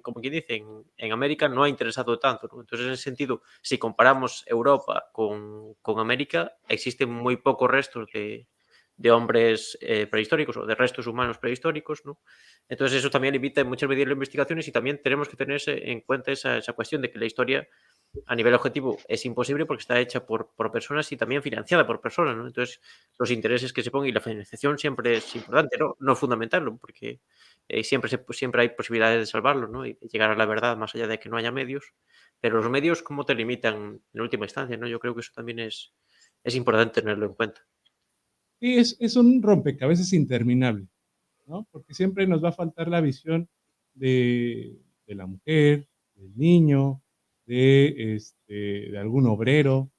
[SPEAKER 1] como quien dice, en América no ha interesado tanto, ¿no? Entonces, en ese sentido, si comparamos Europa con América, existen muy pocos restos de hombres prehistóricos o de restos humanos prehistóricos, ¿no? Entonces, eso también limita en muchas medidas las investigaciones y también tenemos que tener en cuenta esa cuestión de que la historia a nivel objetivo es imposible porque está hecha por personas y también financiada por personas, ¿no? Entonces, los intereses que se pongan y la financiación siempre es importante, ¿no? No fundamental, ¿no? Porque siempre hay posibilidades de salvarlo, ¿no? Y de llegar a la verdad más allá de que no haya medios. Pero los medios, ¿cómo te limitan en última instancia, ¿no? Yo creo que eso también es importante tenerlo en cuenta.
[SPEAKER 3] sí, es un rompecabezas interminable, ¿no? Porque siempre nos va a faltar la visión de la mujer, del niño, de algún obrero,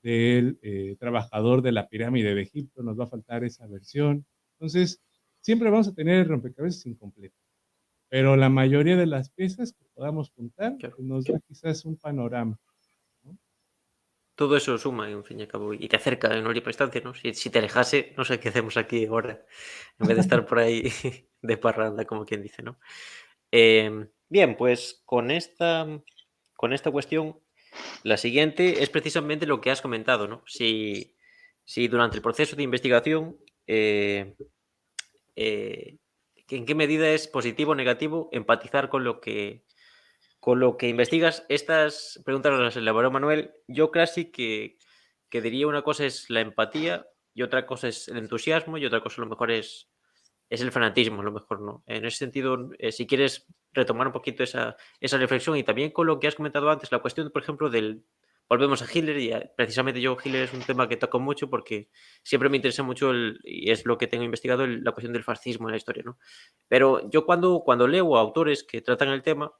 [SPEAKER 3] del trabajador de la pirámide de Egipto, nos va a faltar esa versión. Entonces, siempre vamos a tener el rompecabezas incompleto, pero la mayoría de las piezas que podamos juntar
[SPEAKER 1] Claro.
[SPEAKER 3] pues, nos da quizás un panorama, ¿no?
[SPEAKER 1] Todo eso suma, en fin y al cabo, y te acerca en última instancia, ¿no? Si te alejase, no sé qué hacemos aquí ahora, en vez de estar por ahí de parranda, como quien dice, ¿no? Bien, pues con esta cuestión, la siguiente es precisamente lo que has comentado, ¿no? Si durante el proceso de investigación, eh, en qué medida es positivo o negativo empatizar con lo que investigas. Estas preguntas las elaboró Manuel. Yo casi que diría una cosa es la empatía y otra cosa es el entusiasmo y otra cosa a lo mejor es el fanatismo, a lo mejor no. En ese sentido, si quieres retomar un poquito esa reflexión y también con lo que has comentado antes, la cuestión, por ejemplo, volvemos a Hitler y precisamente yo Hitler es un tema que toco mucho porque siempre me interesa mucho y es lo que tengo investigado, la cuestión del fascismo en la historia, ¿no? Pero yo cuando leo a autores que tratan el tema,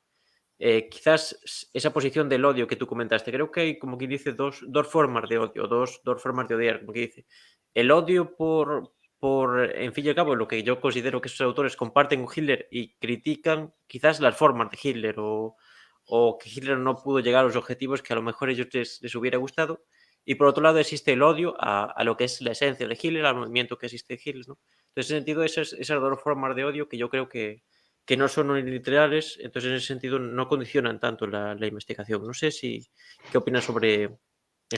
[SPEAKER 1] quizás esa posición del odio que tú comentaste, creo que hay como que dice dos formas de odio, dos formas de odiar, como que dice. El odio en fin y al cabo, lo que yo considero que esos autores comparten con Hitler y critican quizás las formas de Hitler o que Hitler no pudo llegar a los objetivos que a lo mejor a ellos les hubiera gustado. Y por otro lado existe el odio a lo que es la esencia de Hitler, al movimiento que existe de Hitler, ¿no? Entonces, en ese sentido, esas dos formas de odio que yo creo que no son literales, entonces en ese sentido no condicionan tanto la investigación. No sé qué opinas en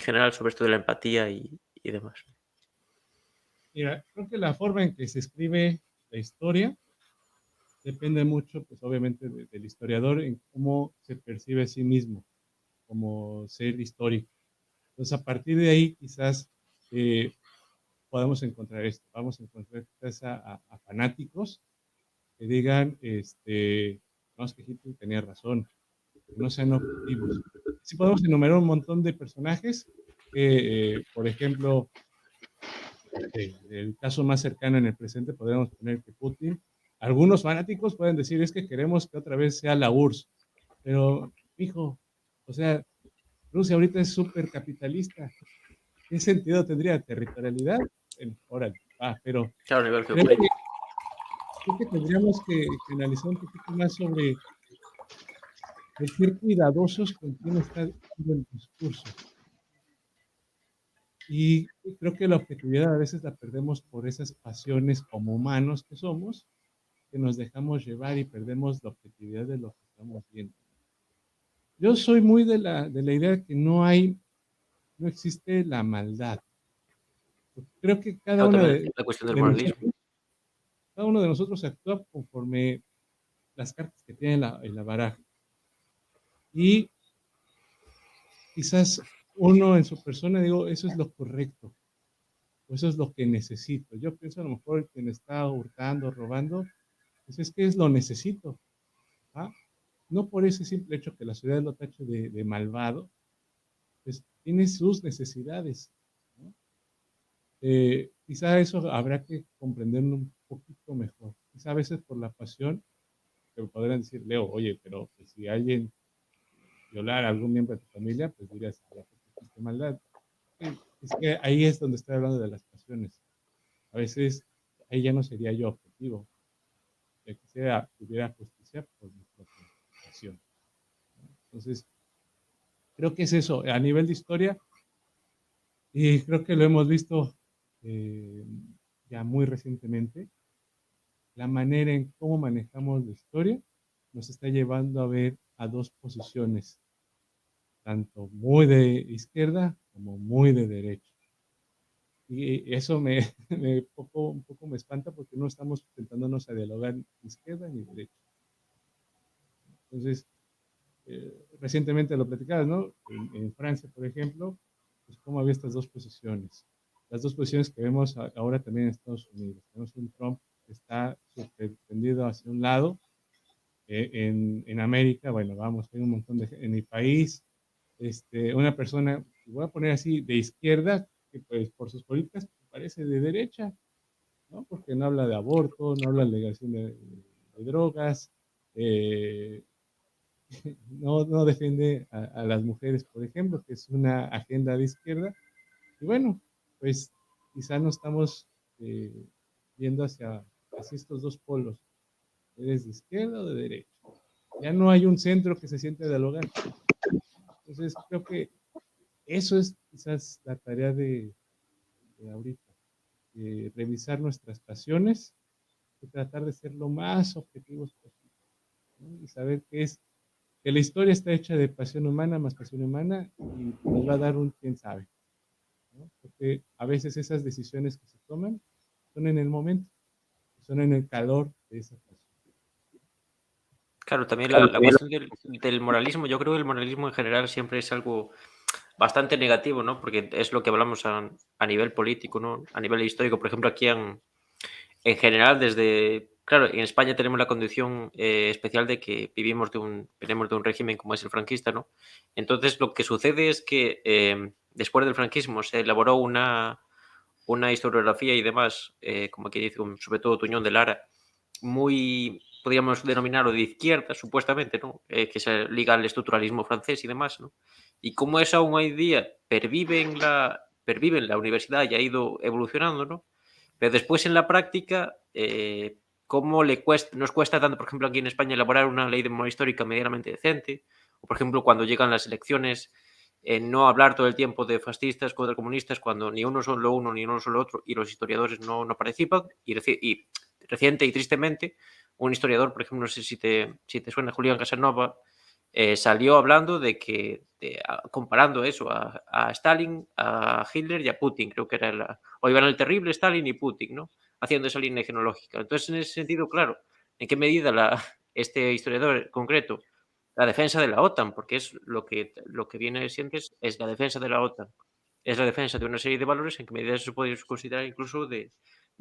[SPEAKER 1] general, sobre esto de la empatía y demás.
[SPEAKER 3] Mira, creo que la forma en que se escribe la historia depende mucho, pues obviamente, del historiador en cómo se percibe a sí mismo como ser histórico. Entonces, a partir de ahí, quizás podemos encontrar esto. Vamos a encontrar quizás a fanáticos que digan, no, es que Hitler tenía razón, que no sean objetivos. Sí podemos enumerar un montón de personajes que, por ejemplo, el caso más cercano en el presente, podríamos poner que Putin, algunos fanáticos pueden decir, es que queremos que otra vez sea la URSS, pero, hijo, o sea, Rusia ahorita es súper capitalista. ¿Qué sentido tendría territorialidad? Órale, pero
[SPEAKER 1] Claro, a nivel
[SPEAKER 3] creo que,
[SPEAKER 1] geopolítico.
[SPEAKER 3] creo que tendríamos que analizar un poquito más sobre el ser cuidadosos con quién está dando el discurso. Y creo que la objetividad a veces la perdemos por esas pasiones como humanos que somos, que nos dejamos llevar y perdemos la objetividad de lo que estamos viendo. Yo soy muy de la idea que no existe la maldad. Creo que
[SPEAKER 1] Claro, también la cuestión del moralismo.
[SPEAKER 3] cada uno de nosotros actúa conforme las cartas que tiene en la baraja. Y quizás uno en su persona, digo, eso es lo correcto, o eso es lo que necesito. Yo pienso a lo mejor quien está hurtando, robando, pues es que es lo necesito. ¿Ah? No por ese simple hecho que la sociedad lo tache de malvado, pues tiene sus necesidades. ¿No? Quizá eso habrá que comprenderlo un poquito mejor. Quizá a veces por la pasión, te podrían decir, Leo, oye, pero pues, si alguien violara a algún miembro de tu familia, pues dirías, ya que hiciste maldad. Es que ahí es donde estoy hablando de las pasiones. A veces ahí ya no sería yo objetivo. Ya quisiera que hubiera justicia por mi propia pasión. Entonces, creo que es eso. A nivel de historia, y creo que lo hemos visto eh, ya muy recientemente, la manera en cómo manejamos la historia nos está llevando a ver a dos posiciones, tanto muy de izquierda como muy de derecha. Y eso un poco me espanta porque no estamos sentándonos a dialogar ni izquierda ni derecha. Entonces, recientemente lo platicabas, ¿no? En Francia, por ejemplo, pues cómo había estas dos posiciones. Las dos posiciones que vemos ahora también en Estados Unidos. Tenemos un Trump que está súper tendido hacia un lado. En América, bueno, vamos, hay un montón en mi país, una persona, voy a poner así, de izquierda, que pues por sus políticas parece de derecha, ¿no? Porque no habla de aborto, no habla de legalización de drogas, eh, no defiende a las mujeres, por ejemplo, que es una agenda de izquierda. Y bueno, pues quizá no estamos eh, viendo hacia estos dos polos. ¿Eres de izquierda o de derecha? Ya no hay un centro que se siente a dialogar. Entonces, creo que eso es quizás la tarea de ahorita, revisar nuestras pasiones y tratar de ser lo más objetivos posible, ¿no? Y saber que la historia está hecha de pasión humana más pasión humana y nos va a dar un quién sabe, ¿no? Porque a veces esas decisiones que se toman son en el momento, son en el calor de esa pasión.
[SPEAKER 1] Claro, también la cuestión del moralismo, yo creo que el moralismo en general siempre es algo bastante negativo, ¿no? Porque es lo que hablamos a nivel político, ¿no? A nivel histórico, por ejemplo, aquí en general, claro, en España tenemos la condición especial de que venimos de un régimen como es el franquista, ¿no? Entonces, lo que sucede es que después del franquismo se elaboró una historiografía y demás, como aquí dice, sobre todo Tuñón de Lara, muy, podríamos denominarlo de izquierda, supuestamente, ¿no? Que se liga al estructuralismo francés y demás, ¿no? Y como eso aún hoy día pervive en la universidad y ha ido evolucionando, ¿no? Pero después en la práctica, ¿cómo nos cuesta tanto, por ejemplo, aquí en España, elaborar una ley de memoria histórica medianamente decente? O, por ejemplo, cuando llegan las elecciones, no hablar todo el tiempo de fascistas contra comunistas cuando ni uno son lo uno ni uno son lo otro y los historiadores no participan. Y reciente y tristemente, un historiador, por ejemplo, no sé si te suena, Julián Casanova, salió hablando comparando eso a Stalin, a Hitler y a Putin, creo que era o iban el terrible Stalin y Putin, ¿no? Haciendo esa línea genológica. Entonces, en ese sentido, claro, ¿en qué medida este historiador concreto, la defensa de la OTAN, porque es lo que viene siempre es la defensa de la OTAN, es la defensa de una serie de valores, en qué medida eso se puede considerar incluso de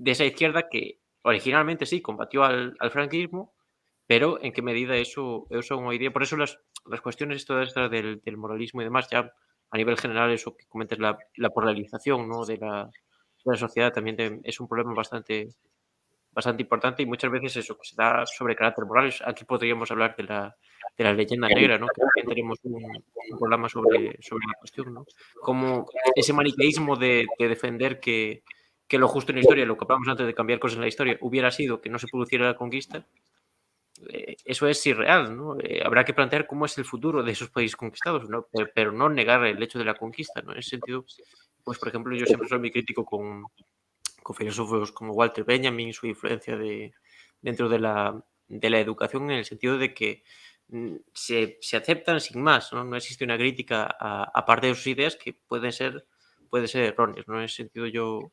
[SPEAKER 1] esa izquierda que originalmente sí combatió al franquismo, pero en qué medida eso hoy día, por eso las cuestiones todas estas del moralismo y demás, ya a nivel general, eso que comentas, la polarización, ¿no? de la sociedad también es un problema bastante importante y muchas veces eso, que se da sobre carácter moral. Aquí podríamos hablar de la leyenda negra, ¿no? Que también tenemos un programa sobre la cuestión, ¿no? Como ese maniqueísmo de defender que lo justo en la historia, lo que hablábamos antes de cambiar cosas en la historia, hubiera sido que no se produciera la conquista, eso es irreal, ¿no? Habrá que plantear cómo es el futuro de esos países conquistados, ¿no? Pero no negar el hecho de la conquista, ¿no? En ese sentido, pues por ejemplo, yo siempre soy muy crítico con filósofos como Walter Benjamin, su influencia dentro de la educación, en el sentido de que se aceptan sin más, ¿no? No existe una crítica a parte de sus ideas que pueden ser erróneas, ¿no? En ese sentido yo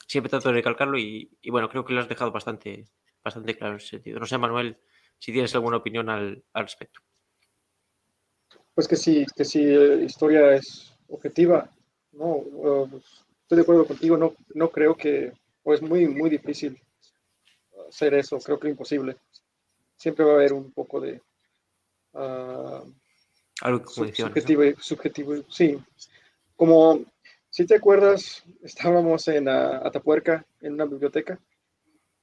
[SPEAKER 1] siempre trato de recalcarlo y bueno, creo que lo has dejado bastante claro en ese sentido. No sé, Manuel, si tienes alguna opinión al respecto.
[SPEAKER 2] Pues que si historia es objetiva, no, estoy de acuerdo contigo, no creo que, o es muy difícil hacer eso, creo que imposible. Siempre va a haber un poco de uh,
[SPEAKER 1] Algo que condicione, ¿no?
[SPEAKER 2] subjetivo, sí. Como, si te acuerdas, estábamos en Atapuerca, en una biblioteca,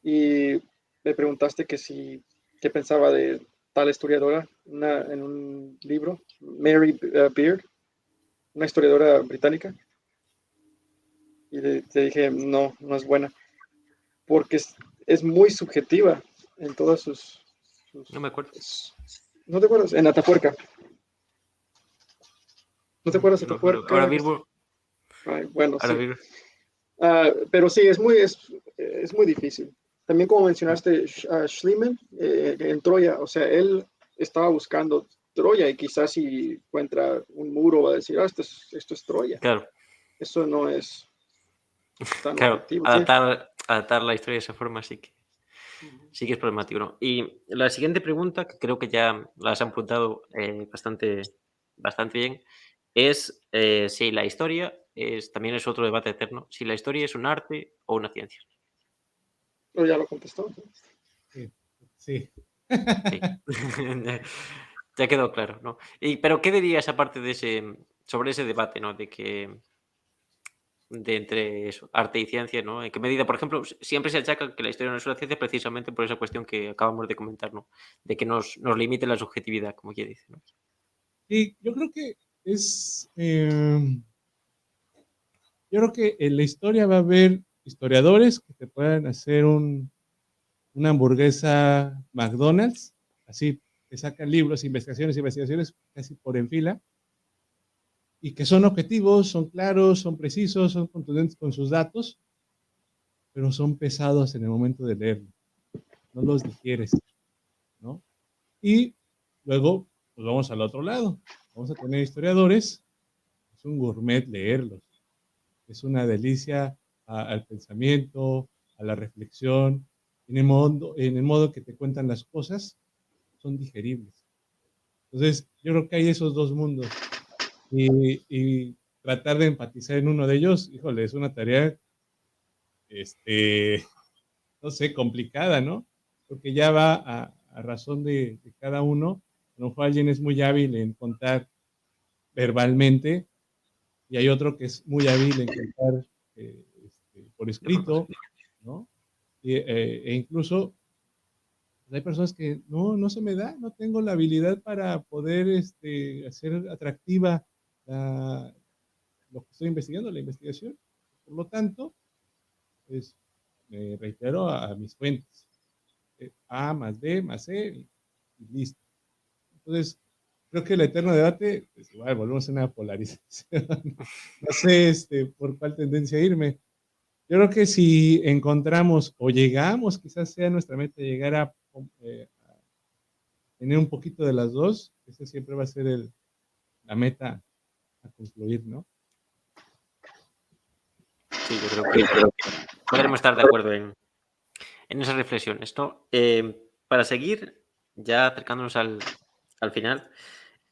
[SPEAKER 2] y me preguntaste qué pensaba de tal historiadora en un libro, Mary Beard, una historiadora británica, y te dije, no es buena, porque es muy subjetiva en todas
[SPEAKER 1] No me acuerdo.
[SPEAKER 2] ¿No te acuerdas? En Atapuerca. ¿No te acuerdas de
[SPEAKER 1] No me acuerdo.
[SPEAKER 2] Atapuerca? Bueno,
[SPEAKER 1] Ahora
[SPEAKER 2] sí.
[SPEAKER 1] mismo.
[SPEAKER 2] Pero sí, es muy difícil. También como mencionaste, Schliemann en Troya, o sea, él estaba buscando Troya y quizás si encuentra un muro va a decir, esto es Troya.
[SPEAKER 1] Claro,
[SPEAKER 2] Eso no es tan
[SPEAKER 1] claro.
[SPEAKER 2] objetivo. Sí.
[SPEAKER 1] Adaptar la historia de esa forma sí que es problemático, ¿no? Y la siguiente pregunta, que creo que ya las han apuntado bastante bien, es si la historia también es otro debate eterno, si la historia es un arte o una ciencia.
[SPEAKER 2] Pero ya lo contestó.
[SPEAKER 3] Sí. Sí.
[SPEAKER 1] Sí. Ya quedó claro, ¿no? Pero ¿qué dirías aparte sobre ese debate, ¿no? De entre eso, arte y ciencia, ¿no? ¿En qué medida, por ejemplo, siempre se achaca que la historia no es una ciencia precisamente por esa cuestión que acabamos de comentar, ¿no? De que nos limite la subjetividad, como quien dice, ¿no?
[SPEAKER 3] Y yo creo que yo creo que en la historia va a haber historiadores que te puedan hacer una hamburguesa McDonald's, así, que sacan libros, investigaciones casi por en fila, y que son objetivos, son claros, son precisos, son contundentes con sus datos, pero son pesados en el momento de leerlo, no los digieres, ¿no? Y luego, pues vamos al otro lado, vamos a tener historiadores, es un gourmet leerlos, es una delicia al pensamiento, a la reflexión, en el modo que te cuentan las cosas, son digeribles. Entonces, yo creo que hay esos dos mundos. Y tratar de empatizar en uno de ellos, híjole, es una tarea, no sé, complicada, ¿no? Porque ya va a razón de cada uno. A lo mejor alguien es muy hábil en contar verbalmente y hay otro que es muy hábil en contar por
[SPEAKER 1] De forma así.
[SPEAKER 3] escrito, ¿no? E incluso hay personas que no se me da, no tengo la habilidad para poder hacer atractiva lo que estoy investigando, la investigación. Por lo tanto, pues me reitero a mis fuentes. A más B más C y listo. Entonces, creo que el eterno debate, pues igual volvemos a una polarización. No sé por cuál tendencia irme. Yo creo que si encontramos o llegamos, quizás sea nuestra meta llegar a tener un poquito de las dos, esa siempre va a ser la meta a concluir, ¿no?
[SPEAKER 1] Sí, yo creo que podremos estar de acuerdo en esas reflexiones, ¿no? Para seguir, ya acercándonos al final,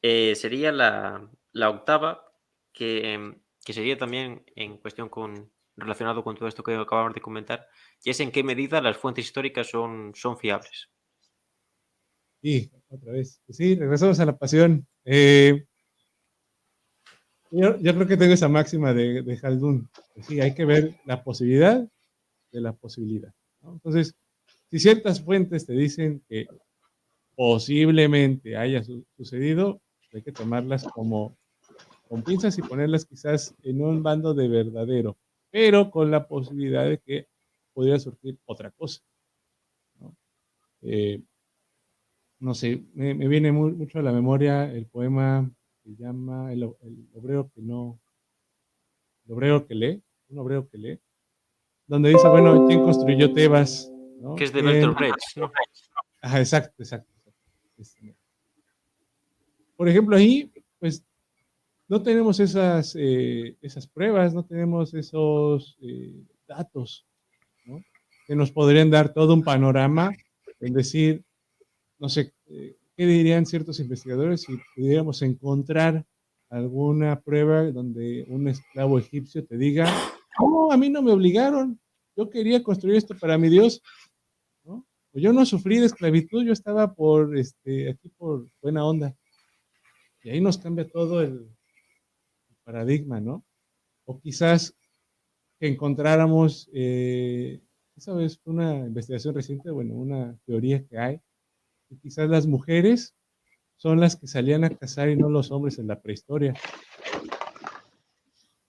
[SPEAKER 1] sería la octava, que sería también en cuestión relacionado con todo esto que acabamos de comentar, y es en qué medida las fuentes históricas son fiables.
[SPEAKER 3] Y otra vez, pues sí, regresamos a la pasión. Yo creo que tengo esa máxima de Haldun. Pues sí, hay que ver la posibilidad de la posibilidad, ¿no? Entonces, si ciertas fuentes te dicen que posiblemente haya sucedido, hay que tomarlas como con pinzas y ponerlas quizás en un bando de verdadero, pero con la posibilidad de que pudiera surgir otra cosa, ¿no? No sé, me viene mucho a la memoria el poema que se llama el obrero que no, el obrero que lee, un obrero que lee, donde dice, bueno, ¿quién construyó Tebas? ¿No?
[SPEAKER 1] Que es de Bertolt Brecht, ¿no?
[SPEAKER 3] Ajá, exacto. Por ejemplo, ahí, pues, no tenemos esas pruebas, no tenemos esos datos, ¿no? Que nos podrían dar todo un panorama, en decir, no sé, ¿qué dirían ciertos investigadores si pudiéramos encontrar alguna prueba donde un esclavo egipcio te diga, no, a mí no me obligaron, yo quería construir esto para mi Dios, ¿no? O yo no sufrí de esclavitud, yo estaba aquí por buena onda. Y ahí nos cambia todo el paradigma, ¿no? O quizás que encontráramos, esa vez una investigación reciente, bueno, una teoría que hay, que quizás las mujeres son las que salían a cazar y no los hombres en la prehistoria.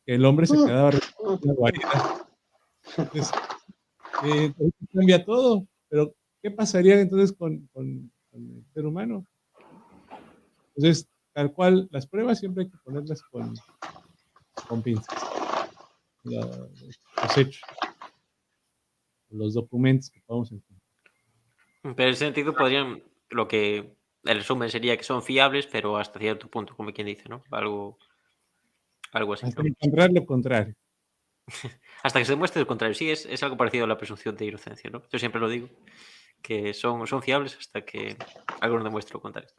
[SPEAKER 3] Que el hombre se quedaba en la guarida. Entonces, cambia todo, pero ¿qué pasaría entonces con el ser humano? Entonces, tal cual, las pruebas siempre hay que ponerlas con pinzas. Los hechos, los documentos que podamos encontrar.
[SPEAKER 1] Pero en ese sentido podrían, lo que el resumen sería que son fiables, pero hasta cierto punto, como quien dice, ¿no? Algo así,
[SPEAKER 3] Hasta
[SPEAKER 1] ¿no?
[SPEAKER 3] encontrar lo contrario.
[SPEAKER 1] Hasta que se demuestre lo contrario. Sí, es algo parecido a la presunción de inocencia, ¿no? Yo siempre lo digo, que son fiables hasta que algo nos demuestre lo contrario.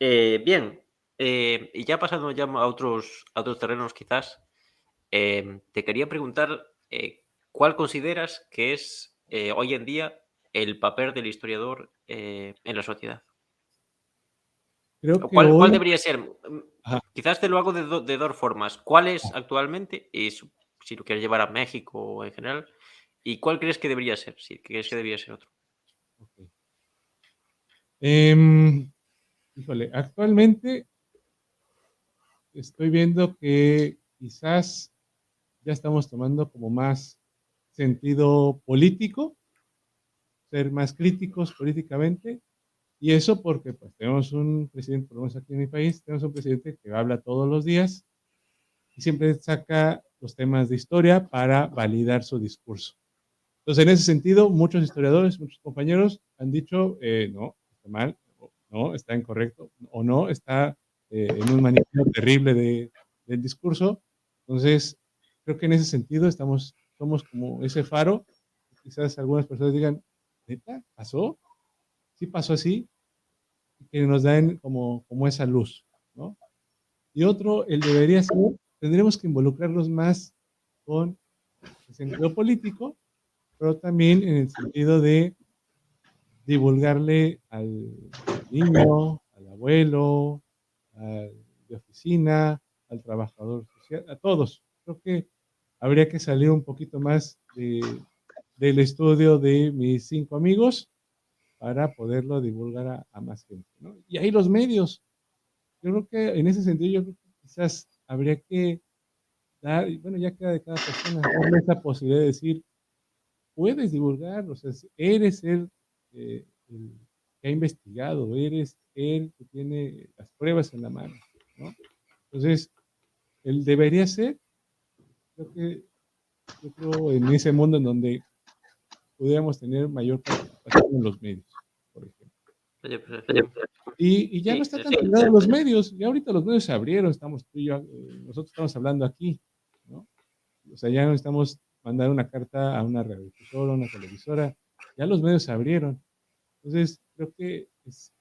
[SPEAKER 1] Bien, y ya pasando ya a otros terrenos quizás, te quería preguntar, ¿cuál consideras que es hoy en día el papel del historiador en la sociedad?
[SPEAKER 3] Creo
[SPEAKER 1] ¿O
[SPEAKER 3] que
[SPEAKER 1] cuál
[SPEAKER 3] hoy,
[SPEAKER 1] debería ser?
[SPEAKER 3] ajá,
[SPEAKER 1] Quizás te lo hago de dos formas. ¿Cuál es actualmente? Y si lo quieres llevar a México o en general. ¿Y cuál crees que debería ser? Si crees que debería ser otro.
[SPEAKER 3] ok. Em, híjole, actualmente estoy viendo que quizás ya estamos tomando como más sentido político, ser más críticos políticamente, y eso porque pues tenemos un presidente, por lo menos aquí en mi país, tenemos un presidente que habla todos los días y siempre saca los temas de historia para validar su discurso. Entonces, en ese sentido, muchos historiadores, muchos compañeros han dicho, no, está mal, no, está incorrecto, o no, está en un manejo terrible del discurso. Entonces, creo que en ese sentido somos como ese faro. Quizás algunas personas digan, ¿neta? ¿Pasó? ¿Sí pasó así? Y que nos den como esa luz, ¿no? Y otro, el debería ser, tendremos que involucrarlos más con el sentido político, pero también en el sentido de divulgarle al niño, al abuelo, al de oficina, al trabajador social, a todos. Creo que habría que salir un poquito más del estudio de mis 5 amigos para poderlo divulgar a más gente, ¿no? Y ahí los medios. Yo creo que en ese sentido, yo creo que quizás habría que dar, y bueno, ya queda de cada persona, darle esa posibilidad de decir, puedes divulgar, o sea, eres el que ha investigado, eres el que tiene las pruebas en la mano, ¿no? Entonces, él debería ser, creo que, yo creo en ese mundo en donde pudiéramos tener mayor participación en los medios, por ejemplo.
[SPEAKER 1] Oye, pues,
[SPEAKER 3] Y ya no
[SPEAKER 1] sí,
[SPEAKER 3] está
[SPEAKER 1] sí,
[SPEAKER 3] tan
[SPEAKER 1] sí.
[SPEAKER 3] peleado los medios, ya ahorita los medios se abrieron, estamos tú y yo, nosotros estamos hablando aquí, ¿no? O sea, ya no necesitamos mandar una carta a una radiodifusora, a una televisora, ya los medios se abrieron. Entonces, creo que es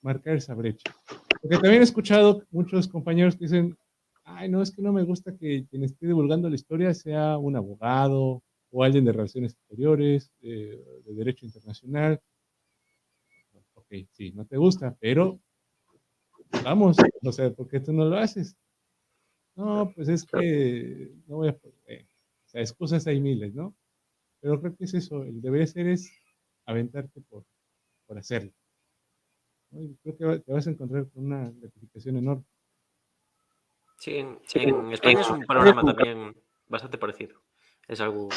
[SPEAKER 3] marcar esa brecha. Porque también he escuchado muchos compañeros que dicen, ay, no, es que no me gusta que quien esté divulgando la historia sea un abogado o alguien de relaciones exteriores, de derecho internacional. Ok, sí, no te gusta, pero vamos, o sea, ¿por qué tú no lo haces? No, pues es que no voy a poder. O sea, excusas hay miles, ¿no? Pero creo que es eso, el deber ser es aventarte por hacerlo, ¿no? Y creo que te vas a encontrar con una gratificación enorme.
[SPEAKER 1] Sí, en España es un panorama también bastante parecido. Es algo,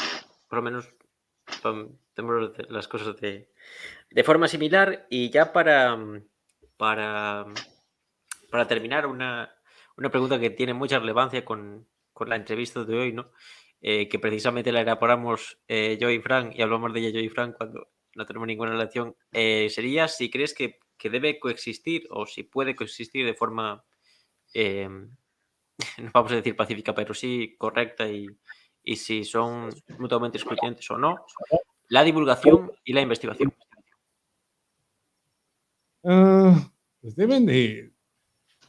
[SPEAKER 1] por lo menos, tenemos las cosas de forma similar. Y ya para, para terminar, una pregunta que tiene mucha relevancia con la entrevista de hoy, ¿no? Que precisamente la elaboramos yo y Fran, y hablamos de ella yo y Fran cuando no tenemos ninguna relación, sería si crees que debe coexistir o si puede coexistir de forma, eh, no vamos a decir pacífica, pero sí correcta y si son mutuamente excluyentes o no, la divulgación y la investigación.
[SPEAKER 3] Pues deben de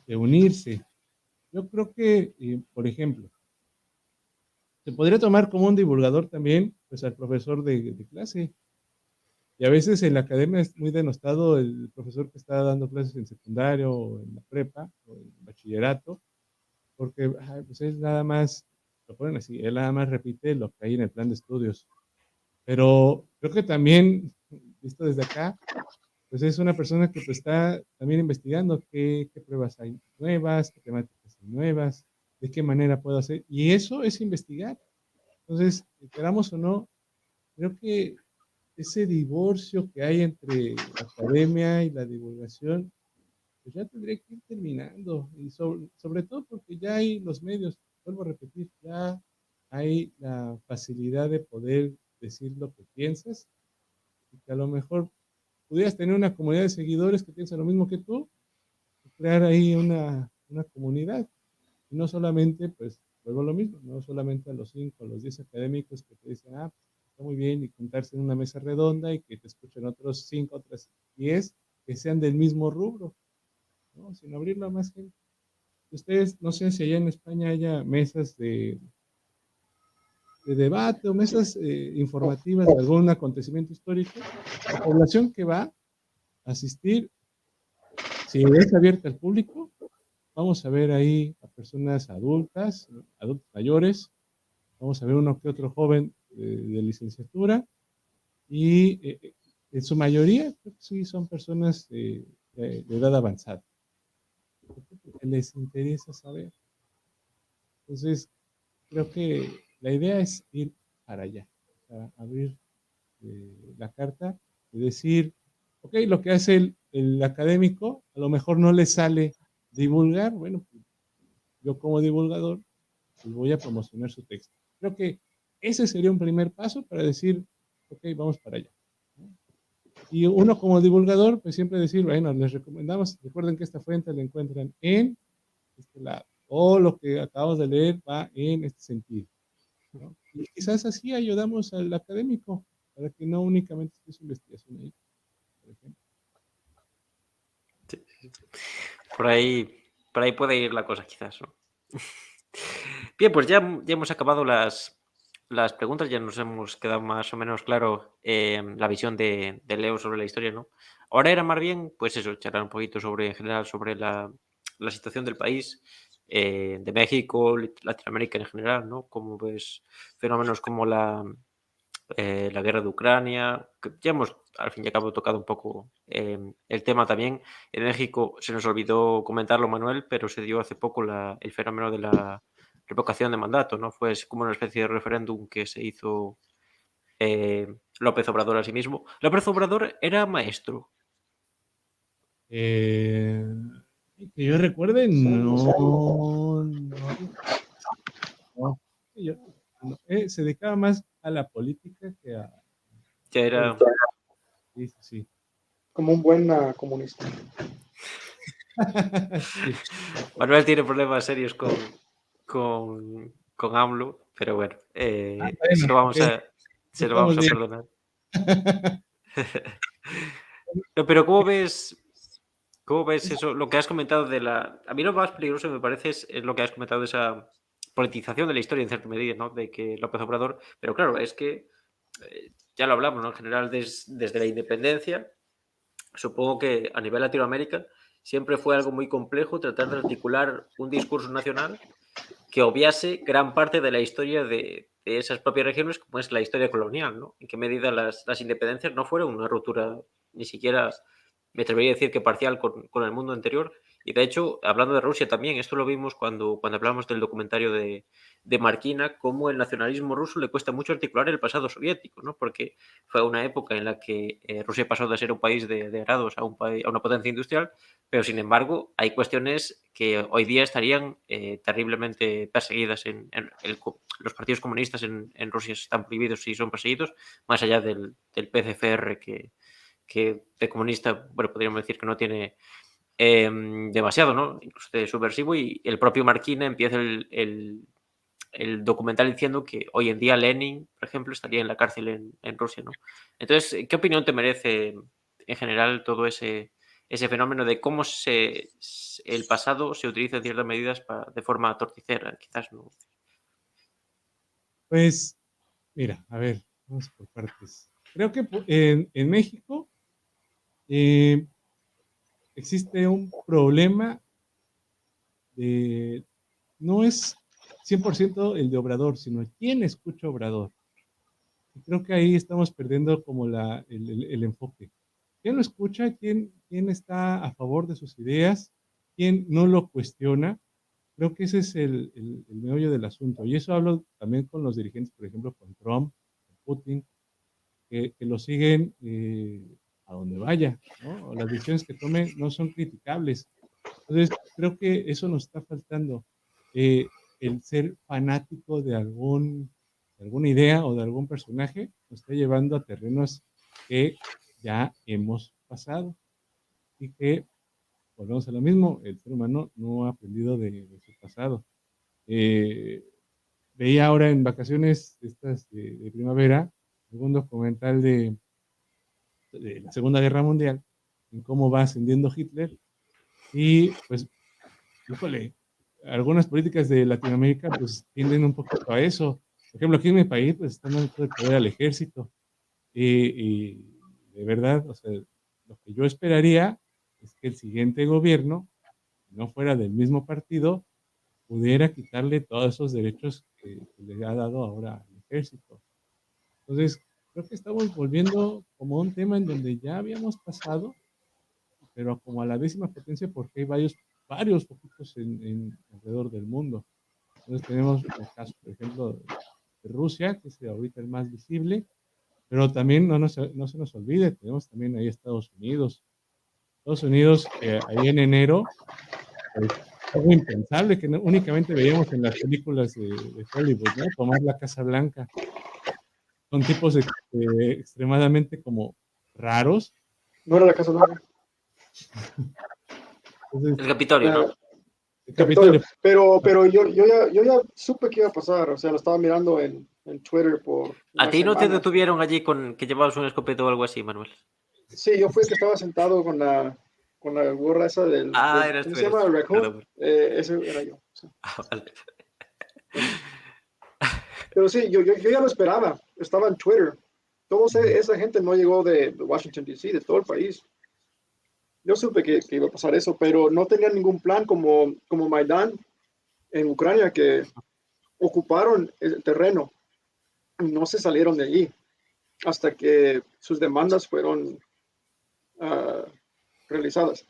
[SPEAKER 3] unirse. Yo creo que, por ejemplo, se podría tomar como un divulgador también, pues al profesor de clase. Y a veces en la academia es muy denostado el profesor que está dando clases en secundario o en la prepa o en bachillerato, porque pues es nada más, lo ponen así, él nada más repite lo que hay en el plan de estudios. Pero creo que también, visto desde acá, pues es una persona que pues está también investigando qué pruebas hay nuevas, qué temáticas hay nuevas, de qué manera puedo hacer. Y eso es investigar. Entonces, queramos o no, creo que ese divorcio que hay entre la academia y la divulgación, pues ya tendría que ir terminando. Y sobre todo porque ya hay los medios, vuelvo a repetir, ya hay la facilidad de poder decir lo que piensas y que a lo mejor pudieras tener una comunidad de seguidores que piensan lo mismo que tú, y crear ahí una comunidad. Y no solamente, pues, vuelvo a lo mismo, no solamente a los 5, a los 10 académicos que te dicen, está muy bien, y juntarse en una mesa redonda y que te escuchen otros 5, otras 10 que sean del mismo rubro, ¿no? Sino abrirlo a más gente. Ustedes, no sé si allá en España haya mesas de debate o mesas informativas de algún acontecimiento histórico. La población que va a asistir, si es abierta al público, vamos a ver ahí a personas adultas, adultos mayores, vamos a ver uno que otro joven de licenciatura y en su mayoría creo que sí son personas de edad avanzada, porque les interesa saber. Entonces, creo que la idea es ir para allá, para abrir la carta y decir, ok, lo que hace el académico a lo mejor no le sale divulgar, bueno, yo como divulgador pues voy a promocionar su texto. Creo que ese sería un primer paso para decir, ok, vamos para allá, ¿no? Y uno como divulgador, pues siempre decir, bueno, les recomendamos, recuerden que esta fuente la encuentran en este lado, o lo que acabamos de leer va en este sentido, ¿no? Y quizás así ayudamos al académico, para que no únicamente esté su investigación ahí, por ejemplo.
[SPEAKER 1] Por ahí puede ir la cosa quizás, ¿no? Bien, pues ya hemos acabado las preguntas, ya nos hemos quedado más o menos claro la visión de Leo sobre la historia, ¿no? Ahora era más bien, pues eso, charlar un poquito sobre, en general, sobre la situación del país, de México, Latinoamérica en general, ¿no? Como ves fenómenos como la guerra de Ucrania, que ya hemos al fin y al cabo tocado un poco el tema también. En México se nos olvidó comentarlo, Manuel, pero se dio hace poco el fenómeno de la revocación de mandato, ¿no? Fue como una especie de referéndum que se hizo López Obrador a sí mismo. López Obrador era maestro.
[SPEAKER 3] Que yo recuerde, no. No, se dedicaba más a la política que a...
[SPEAKER 1] Ya era...
[SPEAKER 3] Sí, sí.
[SPEAKER 2] Como un buen comunista.
[SPEAKER 3] Sí.
[SPEAKER 1] Manuel tiene problemas serios con AMLO, pero bueno, se lo vamos
[SPEAKER 3] Okay.
[SPEAKER 1] a
[SPEAKER 3] Bien.
[SPEAKER 1] perdonar. No, pero ¿cómo ves eso? Lo que has comentado de la... A mí lo más peligroso me parece es lo que has comentado de esa politización de la historia en cierta medida, ¿no? De que López Obrador... Pero claro, es que ya lo hablamos, ¿no? En general, desde la independencia, supongo que a nivel Latinoamérica siempre fue algo muy complejo tratar de articular un discurso nacional que obviase gran parte de la historia de esas propias regiones, como es la historia colonial, ¿no? En qué medida las independencias no fueron una ruptura ni siquiera, me atrevería a decir que parcial con el mundo anterior. Y de hecho, hablando de Rusia también, esto lo vimos cuando hablamos del documentario de Markina, cómo el nacionalismo ruso le cuesta mucho articular el pasado soviético, ¿no? Porque fue una época en la que Rusia pasó de ser un país de arados a una potencia industrial, pero sin embargo hay cuestiones que hoy día estarían terriblemente perseguidas. Los partidos comunistas en Rusia están prohibidos y son perseguidos, más allá del PCFR que de comunista, bueno, podríamos decir que no tiene demasiado, ¿no? Incluso de subversivo, y el propio Markina empieza el documental diciendo que hoy en día Lenin, por ejemplo, estaría en la cárcel en Rusia, ¿no? Entonces, ¿qué opinión te merece en general todo ese fenómeno de cómo el pasado se utiliza en ciertas medidas de forma torticera, quizás, ¿no?
[SPEAKER 3] Pues, mira, a ver, vamos por partes. Creo que en México existe un problema de, no es 100% el de Obrador, sino quién escucha a Obrador. Y creo que ahí estamos perdiendo como el enfoque. ¿Quién lo escucha? ¿Quién está a favor de sus ideas? ¿Quién no lo cuestiona? Creo que ese es el meollo del asunto. Y eso hablo también con los dirigentes, por ejemplo, con Trump, con Putin, que lo siguen a donde vaya, ¿no? Las decisiones que tome no son criticables. Entonces, creo que eso nos está faltando, el ser fanático de alguna idea o de algún personaje nos está llevando a terrenos que ya hemos pasado y que, volvemos a lo mismo, el ser humano no ha aprendido de su pasado. Veía ahora en vacaciones estas de primavera algún documental de la Segunda Guerra Mundial, en cómo va ascendiendo Hitler, y pues, híjole, algunas políticas de Latinoamérica pues tienden un poquito a eso. Por ejemplo, aquí en mi país pues están dando todo el poder al ejército, y de verdad, o sea, lo que yo esperaría es que el siguiente gobierno, si no fuera del mismo partido, pudiera quitarle todos esos derechos que le ha dado ahora al ejército. Entonces, creo que estamos volviendo como un tema en donde ya habíamos pasado, pero como a la 10ª potencia, porque hay varios poquitos alrededor del mundo. Entonces tenemos el caso, por ejemplo, de Rusia, que es ahorita el más visible, pero también no se nos olvide, tenemos también ahí Estados Unidos. Estados Unidos, ahí en enero, pues, algo impensable que únicamente veíamos en las películas de Hollywood, ¿no? Tomar la Casa Blanca. Son tipos extremadamente como raros.
[SPEAKER 2] No era la Casa Blanca.
[SPEAKER 3] Entonces,
[SPEAKER 1] El Capitolio, ¿no?
[SPEAKER 3] el
[SPEAKER 2] Capitolio.
[SPEAKER 3] Capitolio.
[SPEAKER 2] Pero yo ya supe que iba a pasar, o sea, lo estaba mirando en Twitter por
[SPEAKER 1] ¿A
[SPEAKER 2] unas
[SPEAKER 1] ti no te
[SPEAKER 2] semanas.
[SPEAKER 1] detuvieron allí con que llevabas un escopeta o algo así, Manuel?
[SPEAKER 2] Sí, yo fui el que estaba sentado con la gorra esa
[SPEAKER 1] Ah, eras
[SPEAKER 2] ¿cómo
[SPEAKER 1] tú,
[SPEAKER 2] se llama? Raccoon.
[SPEAKER 1] Perdón.
[SPEAKER 2] Ese era yo. Sí.
[SPEAKER 1] Ah, vale.
[SPEAKER 2] Pero sí, yo ya lo esperaba. Estaba en Twitter. Esa gente no llegó de Washington, D.C., de todo el país. Yo supe que iba a pasar eso, pero no tenían ningún plan como Maidán en Ucrania, que ocuparon el terreno y no se salieron de allí hasta que sus demandas fueron uh, realizadas.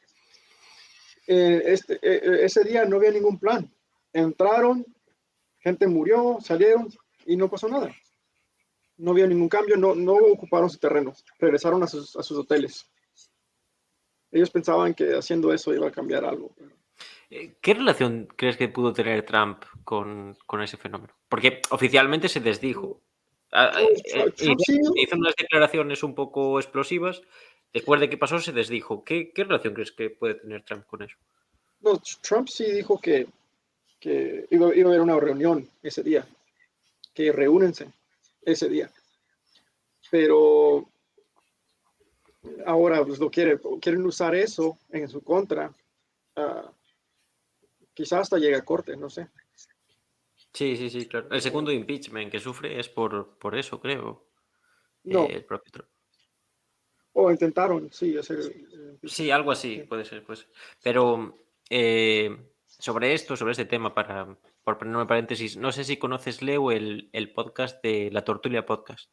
[SPEAKER 2] Ese día no había ningún plan. Entraron, gente murió, salieron y no pasó nada. No había ningún cambio, no ocuparon su terreno, regresaron a sus hoteles. Ellos pensaban que haciendo eso iba a cambiar algo.
[SPEAKER 1] ¿Qué relación crees que pudo tener Trump con ese fenómeno? Porque oficialmente se desdijo.
[SPEAKER 2] Trump sí,
[SPEAKER 1] Hizo unas declaraciones un poco explosivas. Después de que pasó, se desdijo. ¿Qué relación crees que puede tener Trump con eso?
[SPEAKER 2] no, Trump sí dijo que iba a haber una reunión ese día, que reúnense ese día. Pero ahora pues, quieren usar eso en su contra. Quizás hasta llegue a corte, no sé.
[SPEAKER 1] Sí, claro. El segundo impeachment que sufre es por eso, creo.
[SPEAKER 2] No,
[SPEAKER 1] El propio Trump.
[SPEAKER 2] o intentaron, sí, hacer.
[SPEAKER 1] Sí, algo así, puede ser, pues. Pero sobre este tema, para por poner un paréntesis, no sé si conoces, Leo, el podcast de La Tortulia Podcast.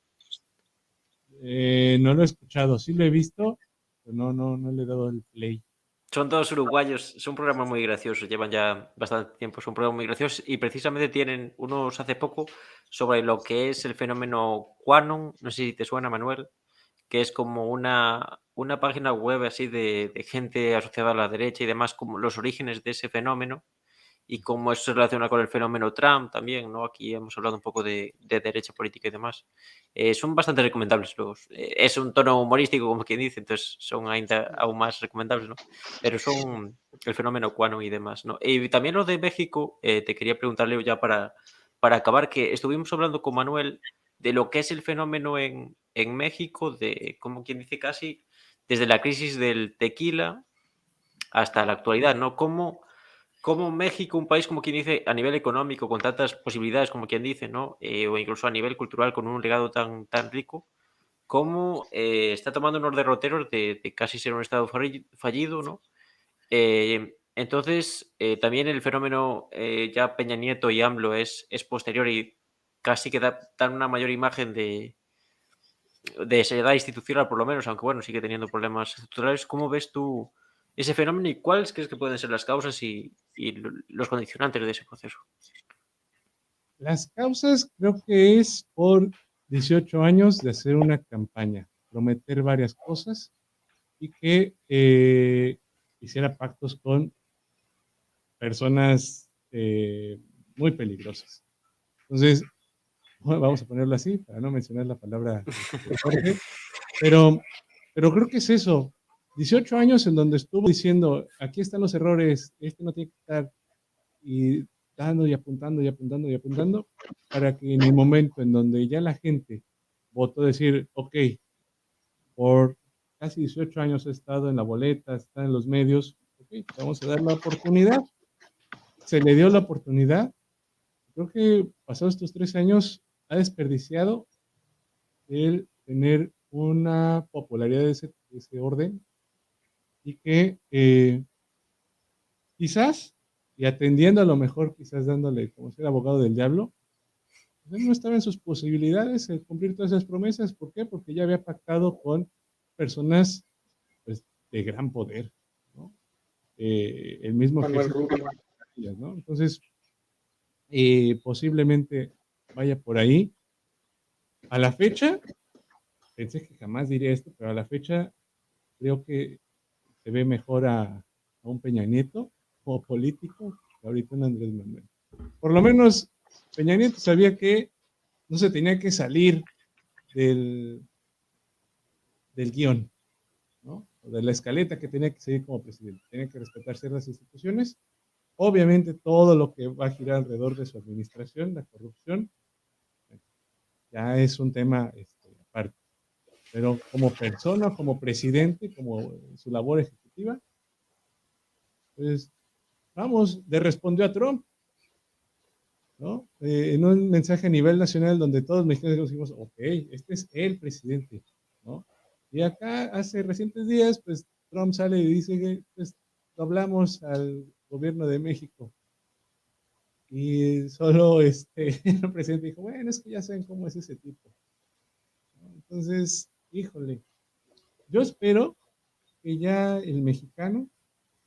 [SPEAKER 3] No lo he escuchado, sí lo he visto, pero no le he dado el play.
[SPEAKER 1] Son todos uruguayos, es un programa muy gracioso, llevan ya bastante tiempo, es un programa muy gracioso y precisamente tienen unos hace poco sobre lo que es el fenómeno QAnon, no sé si te suena, Manuel, que es como una página web así de gente asociada a la derecha y demás, como los orígenes de ese fenómeno y cómo eso se relaciona con el fenómeno Trump también, ¿no? Aquí hemos hablado un poco de derecha política y demás. Son bastante recomendables los. Es un tono humorístico, como quien dice, entonces son aún más recomendables, ¿no? Pero son el fenómeno cuano y demás, ¿no? Y también lo de México, te quería preguntarle ya para acabar, que estuvimos hablando con Manuel de lo que es el fenómeno en México, de, como quien dice casi, desde la crisis del tequila hasta la actualidad, ¿no? Cómo México, un país, como quien dice, a nivel económico, con tantas posibilidades, como quien dice, ¿no? O incluso a nivel cultural, con un legado tan rico, cómo está tomando unos derroteros de casi ser un estado fallido, ¿no? Entonces, también el fenómeno ya Peña Nieto y AMLO es posterior y casi que dan una mayor imagen de seriedad institucional, por lo menos, aunque bueno, sigue teniendo problemas estructurales. ¿Cómo ves tú ese fenómeno y cuáles crees que pueden ser las causas y los condicionantes de ese proceso?
[SPEAKER 3] Las causas creo que es por 18 años de hacer una campaña, prometer varias cosas y que hiciera pactos con personas muy peligrosas. Entonces, vamos a ponerlo así, para no mencionar la palabra fuerte, pero creo que es eso. 18 años en donde estuvo diciendo, aquí están los errores, este no tiene que estar, y dando y apuntando y apuntando y apuntando, para que en el momento en donde ya la gente votó decir, ok, por casi 18 años he estado en la boleta, está en los medios, ok, vamos a dar la oportunidad. Se le dio la oportunidad. Creo que pasados estos 3 años ha desperdiciado el tener una popularidad de ese orden y que quizás, y atendiendo a lo mejor, quizás dándole como ser abogado del diablo, pues él no estaba en sus posibilidades de cumplir todas esas promesas. ¿Por qué? Porque ya había pactado con personas pues, de gran poder, ¿no? El mismo
[SPEAKER 2] Manuel
[SPEAKER 3] ejército,
[SPEAKER 2] Rubio.
[SPEAKER 3] ¿no? Entonces, posiblemente vaya por ahí. A la fecha, pensé que jamás diría esto, pero a la fecha creo que se ve mejor a un Peña Nieto como político que ahorita un Andrés Manuel. Por lo menos Peña Nieto sabía que no se tenía que salir del guión, ¿no? O de la escaleta que tenía que seguir como presidente. Tenía que respetar ciertas instituciones. Obviamente todo lo que va a girar alrededor de su administración, la corrupción, ya es un tema aparte. Pero como persona, como presidente, como su labor ejecutiva, pues vamos, le respondió a Trump, ¿no? En un mensaje a nivel nacional donde todos los mexicanos dijimos, ok, este es el presidente, ¿no? Y acá hace recientes días, pues Trump sale y dice que pues, hablamos al gobierno de México. Y solo el presidente dijo, bueno, es que ya saben cómo es ese tipo, ¿no? Entonces, híjole, yo espero que ya el mexicano,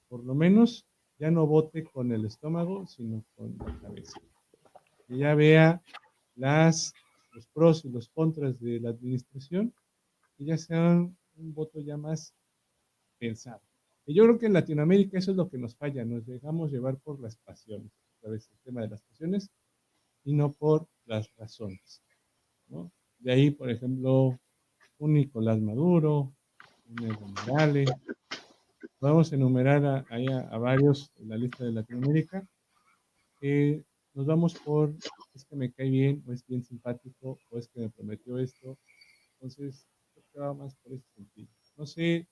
[SPEAKER 3] por lo menos, ya no vote con el estómago, sino con la cabeza. Que ya vea los pros y los contras de la administración y ya sean un voto ya más pensado. Y yo creo que en Latinoamérica eso es lo que nos falla, nos dejamos llevar por las pasiones, a través del tema de las pasiones y no por las razones, ¿no? De ahí, por ejemplo, un Nicolás Maduro, un Evo Morales, podemos enumerar a varios en la lista de Latinoamérica, nos vamos por, es que me cae bien, o es bien simpático, o es que me prometió esto. Entonces, creo que va más por ese sentido. No sé,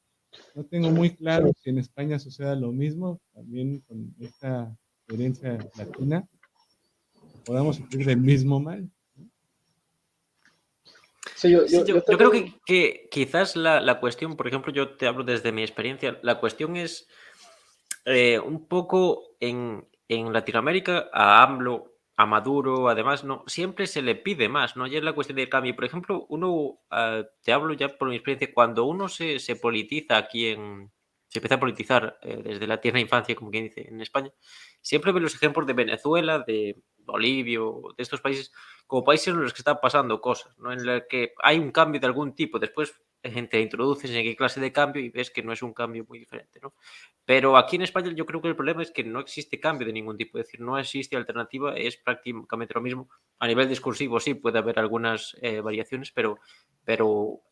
[SPEAKER 3] no tengo muy claro si en España suceda lo mismo, también con esta herencia latina, podamos sufrir del mismo mal.
[SPEAKER 2] Sí, yo
[SPEAKER 1] creo
[SPEAKER 2] también,
[SPEAKER 1] que quizás la cuestión, por ejemplo, yo te hablo desde mi experiencia, la cuestión es un poco en Latinoamérica a AMLO a Maduro, además, no, siempre se le pide más, ¿no? Ya es la cuestión del cambio. Por ejemplo, te hablo ya por mi experiencia, cuando uno se politiza se empieza a politizar desde la tierna infancia, como quien dice, en España, siempre ve los ejemplos de Venezuela, de Bolivia, de estos países, como países en los que están pasando cosas, ¿no? En los que hay un cambio de algún tipo. Después te introduces en qué clase de cambio y ves que no es un cambio muy diferente, ¿no? Pero aquí en España yo creo que el problema es que no existe cambio de ningún tipo, es decir, no existe alternativa, es prácticamente lo mismo. A nivel discursivo sí puede haber algunas variaciones, pero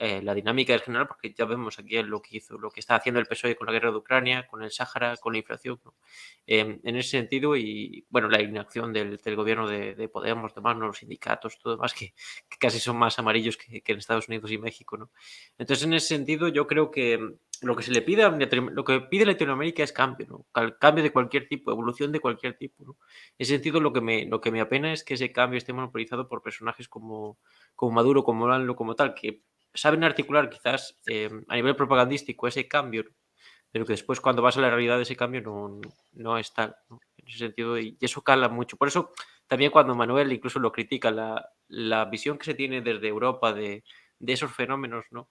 [SPEAKER 1] la dinámica es general, porque ya vemos aquí lo que hizo, lo que está haciendo el PSOE con la guerra de Ucrania, con el Sáhara, con la inflación, ¿no? En ese sentido, y bueno, la inacción del gobierno de Podemos, demás, ¿no? Los sindicatos, todo demás, que casi son más amarillos que en Estados Unidos y México, ¿no? Entonces, en ese sentido, yo creo que lo que se le pide lo que pide Latinoamérica es cambio, ¿no? Cambio de cualquier tipo, evolución de cualquier tipo, ¿no? En ese sentido, lo que me apena es que ese cambio esté monopolizado por personajes como Maduro, como Orlando, como tal, que saben articular quizás a nivel propagandístico ese cambio, ¿no? Pero que después, cuando vas a la realidad, ese cambio no es tal, ¿no? En ese sentido, y eso cala mucho. Por eso, también cuando Manuel incluso lo critica, la visión que se tiene desde Europa de esos fenómenos, ¿no?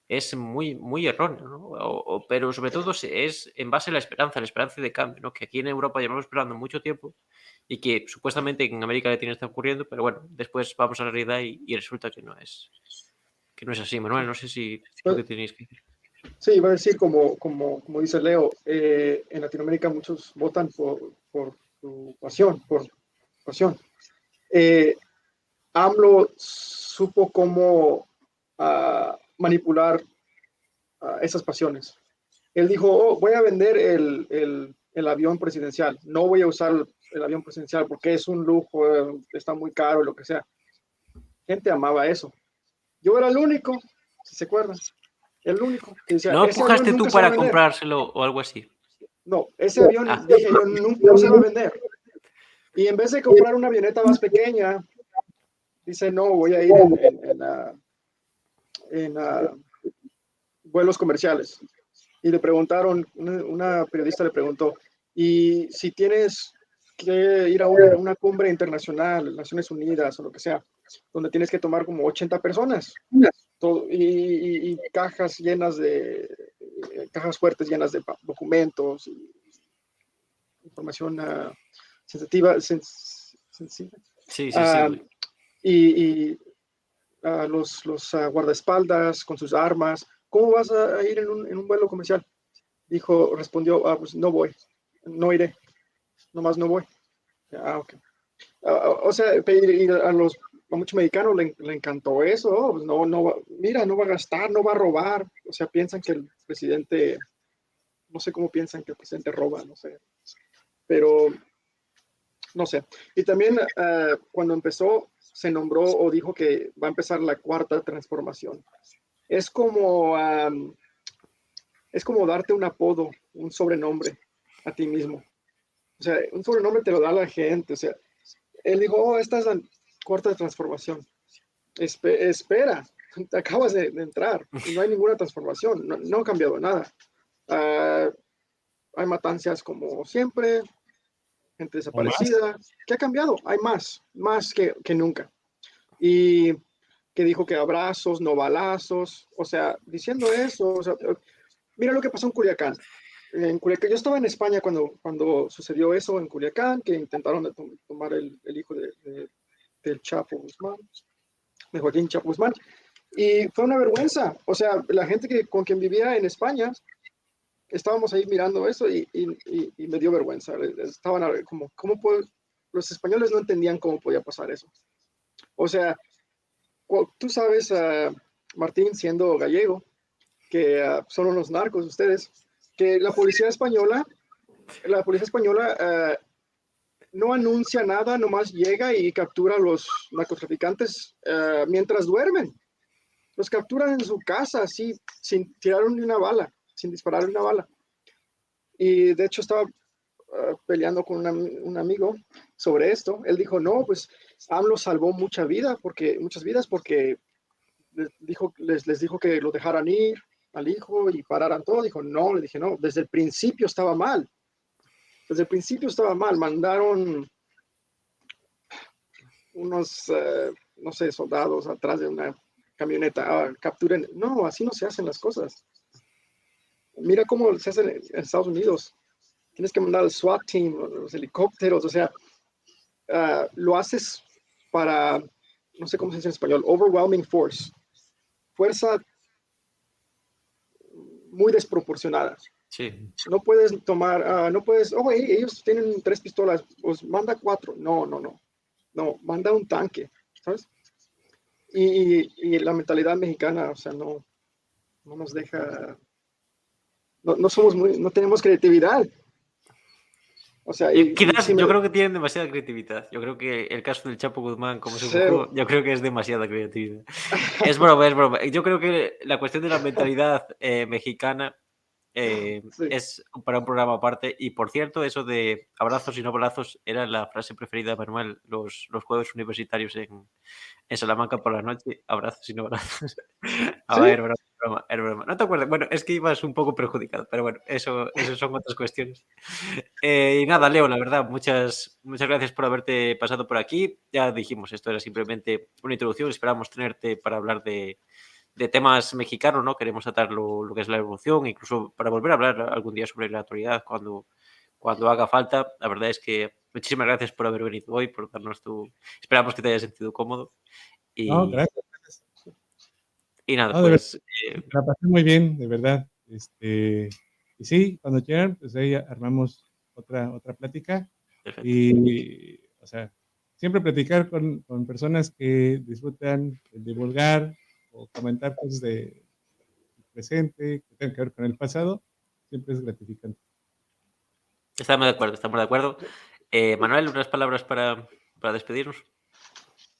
[SPEAKER 1] Es muy, muy erróneo, ¿no? Pero sobre todo es en base a la esperanza de cambio, ¿no? Que aquí en Europa llevamos esperando mucho tiempo y que supuestamente en América Latina está ocurriendo, pero bueno, después vamos a la realidad y resulta que no es así. Manuel, no sé si lo
[SPEAKER 2] Pues,
[SPEAKER 1] que tenéis que decir.
[SPEAKER 2] sí, iba a decir, como dice Leo, en Latinoamérica muchos votan por su pasión, por pasión. Eh, AMLO supo cómo manipular esas pasiones. Él dijo, oh, voy a vender el avión presidencial, no voy a usar el avión presidencial porque es un lujo, está muy caro, lo que sea. Gente amaba eso. Yo era el único, si se acuerdan, el único que decía,
[SPEAKER 1] ¿No
[SPEAKER 2] ese avión
[SPEAKER 1] empujaste tú
[SPEAKER 2] nunca se va a
[SPEAKER 1] para
[SPEAKER 2] vender.
[SPEAKER 1] comprárselo o algo así?
[SPEAKER 2] No, ese avión,
[SPEAKER 1] Ah,
[SPEAKER 2] dije yo, no se va a vender. Y en vez de comprar una avioneta más pequeña, dice, no, voy a ir en vuelos comerciales. Y le preguntaron, una periodista le preguntó, ¿y si tienes que ir a una cumbre internacional, Naciones Unidas o lo que sea, donde tienes que tomar como 80 personas y cajas llenas cajas fuertes llenas de documentos y información sensitiva, sensible?
[SPEAKER 1] sí,
[SPEAKER 2] Uh,
[SPEAKER 1] sensible.
[SPEAKER 2] y los guardaespaldas con sus armas, ¿cómo vas a ir en un vuelo comercial? Respondió, pues no voy, no iré, nomás no voy. Ok. O sea, a muchos mexicanos le encantó eso, pues mira, no va a gastar, no va a robar, o sea, piensan que el presidente, no sé cómo piensan que el presidente roba, no sé, pero no sé. Y también cuando empezó, se nombró o dijo que va a empezar la cuarta transformación. Es como, es como darte un apodo, un sobrenombre a ti mismo. O sea, un sobrenombre te lo da la gente. O sea, él dijo, oh, esta es la cuarta transformación. Espera, te acabas de entrar y no hay ninguna transformación, no ha cambiado nada. Hay matanzas como siempre, gente
[SPEAKER 3] ¿O más?
[SPEAKER 2] desaparecida. ¿Qué ha cambiado? Hay más que nunca. Y que dijo que abrazos, no balazos, o sea, diciendo eso, o sea, mira lo que pasó en Culiacán. En Culiacán, yo estaba en España cuando sucedió eso en Culiacán, que intentaron tomar el hijo del Chapo Guzmán, de Joaquín Chapo Guzmán, y fue una vergüenza. O sea, la gente con quien vivía en España, estábamos ahí mirando eso y me dio vergüenza. Estaban como, los españoles no entendían cómo podía pasar eso. O sea, tú sabes, Martín, siendo gallego, que son unos narcos ustedes, que la policía española no anuncia nada, nomás llega y captura a los narcotraficantes mientras duermen. Los capturan en su casa, así, sin tirar ni una bala, sin disparar una bala. Y de hecho estaba peleando con un amigo sobre esto. Él dijo, no, pues AMLO salvó muchas vidas porque les dijo que lo dejaran ir al hijo y pararan todo. Dijo, no, le dije, no, desde el principio estaba mal. Mandaron unos, no sé, soldados atrás de una camioneta, capturen. No, así no se hacen las cosas. Mira cómo se hace en Estados Unidos. Tienes que mandar al SWAT team, los helicópteros, o sea, lo haces para, no sé cómo se dice en español, overwhelming force, fuerza muy desproporcionada.
[SPEAKER 1] Sí.
[SPEAKER 2] No puedes tomar, no puedes, oh, hey, ellos tienen 3 pistolas, pues manda 4. No, manda un tanque, ¿sabes? Y la mentalidad mexicana, o sea, no nos deja, no somos no tenemos creatividad. O sea, y
[SPEAKER 1] Quizás
[SPEAKER 2] sí
[SPEAKER 1] yo creo que tienen demasiada creatividad. Yo creo que el caso del Chapo Guzmán, como se
[SPEAKER 2] cero.
[SPEAKER 1] juzgó, yo creo que es demasiada creatividad. Es broma, es broma. Yo creo que la cuestión de la mentalidad mexicana
[SPEAKER 2] Sí.
[SPEAKER 1] es para un programa aparte. Y por cierto, eso de abrazos y no balazos era la frase preferida de Manuel los jueves universitarios en Salamanca por la noche. Abrazos y no balazos. A
[SPEAKER 2] ¿Sí?
[SPEAKER 1] ver, broma, era broma. No te acuerdas. Bueno, es que ibas un poco perjudicado, pero bueno, eso son otras cuestiones. Y nada, Leo, la verdad, muchas gracias por haberte pasado por aquí. Ya dijimos, esto era simplemente una introducción. Esperamos tenerte para hablar de temas mexicanos, ¿no? Queremos tratar lo que es la evolución, incluso para volver a hablar algún día sobre la actualidad cuando haga falta. La verdad es que muchísimas gracias por haber venido hoy, por darnos tu... Esperamos que te hayas sentido cómodo.
[SPEAKER 3] No,
[SPEAKER 1] Y,
[SPEAKER 3] gracias.
[SPEAKER 1] y nada,
[SPEAKER 3] No, de verdad,
[SPEAKER 1] pues
[SPEAKER 3] la pasé muy bien, de verdad. Y sí, cuando quieran, pues ahí armamos otra plática.
[SPEAKER 1] perfecto.
[SPEAKER 3] Y, o sea, siempre platicar con personas que disfrutan el divulgar o comentar cosas del presente, que tengan que ver con el pasado, siempre es gratificante.
[SPEAKER 1] Estamos de acuerdo, estamos de acuerdo. Manuel, unas palabras para despedirnos.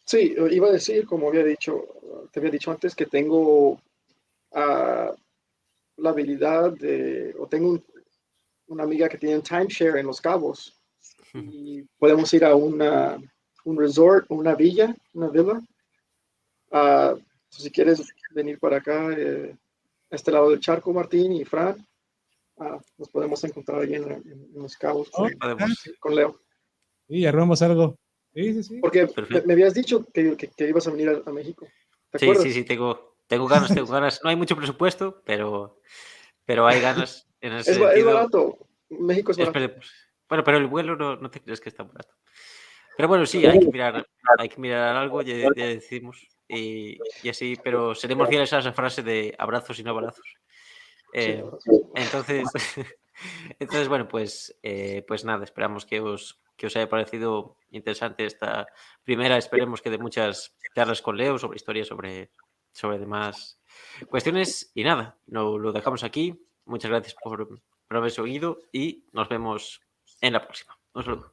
[SPEAKER 2] Sí, iba a decir, como había dicho, te había dicho antes, que tengo la habilidad o tengo una amiga que tiene un timeshare en Los Cabos y podemos ir a un resort, una villa, una villa. Si quieres venir para acá, a este lado del charco, Martín y Fran, nos podemos encontrar ahí en Los Cabos
[SPEAKER 3] Oh,
[SPEAKER 1] Podemos,
[SPEAKER 2] con Leo.
[SPEAKER 3] sí, armamos algo. Sí, sí, sí.
[SPEAKER 2] Porque me
[SPEAKER 1] perfecto.
[SPEAKER 2] habías dicho que ibas a venir a México. ¿Te
[SPEAKER 1] Sí, sí,
[SPEAKER 2] acuerdas?
[SPEAKER 1] sí, tengo ganas, tengo ganas. No hay mucho presupuesto, pero hay ganas en ese
[SPEAKER 2] Es
[SPEAKER 1] sentido.
[SPEAKER 2] barato. México es barato.
[SPEAKER 1] Esperemos. Bueno, pero el vuelo no te crees que está barato. Pero bueno, sí, hay que mirar algo, ya decimos. Y así, pero seremos fieles a esa frase de abrazos y no balazos.
[SPEAKER 2] Sí,
[SPEAKER 1] Entonces, entonces, bueno, pues nada, esperamos que os haya parecido interesante esta primera, esperemos que de muchas charlas con Leo sobre historia, sobre demás cuestiones. Y nada, lo dejamos aquí. Muchas gracias por haberse oído y nos vemos en la próxima. Un saludo.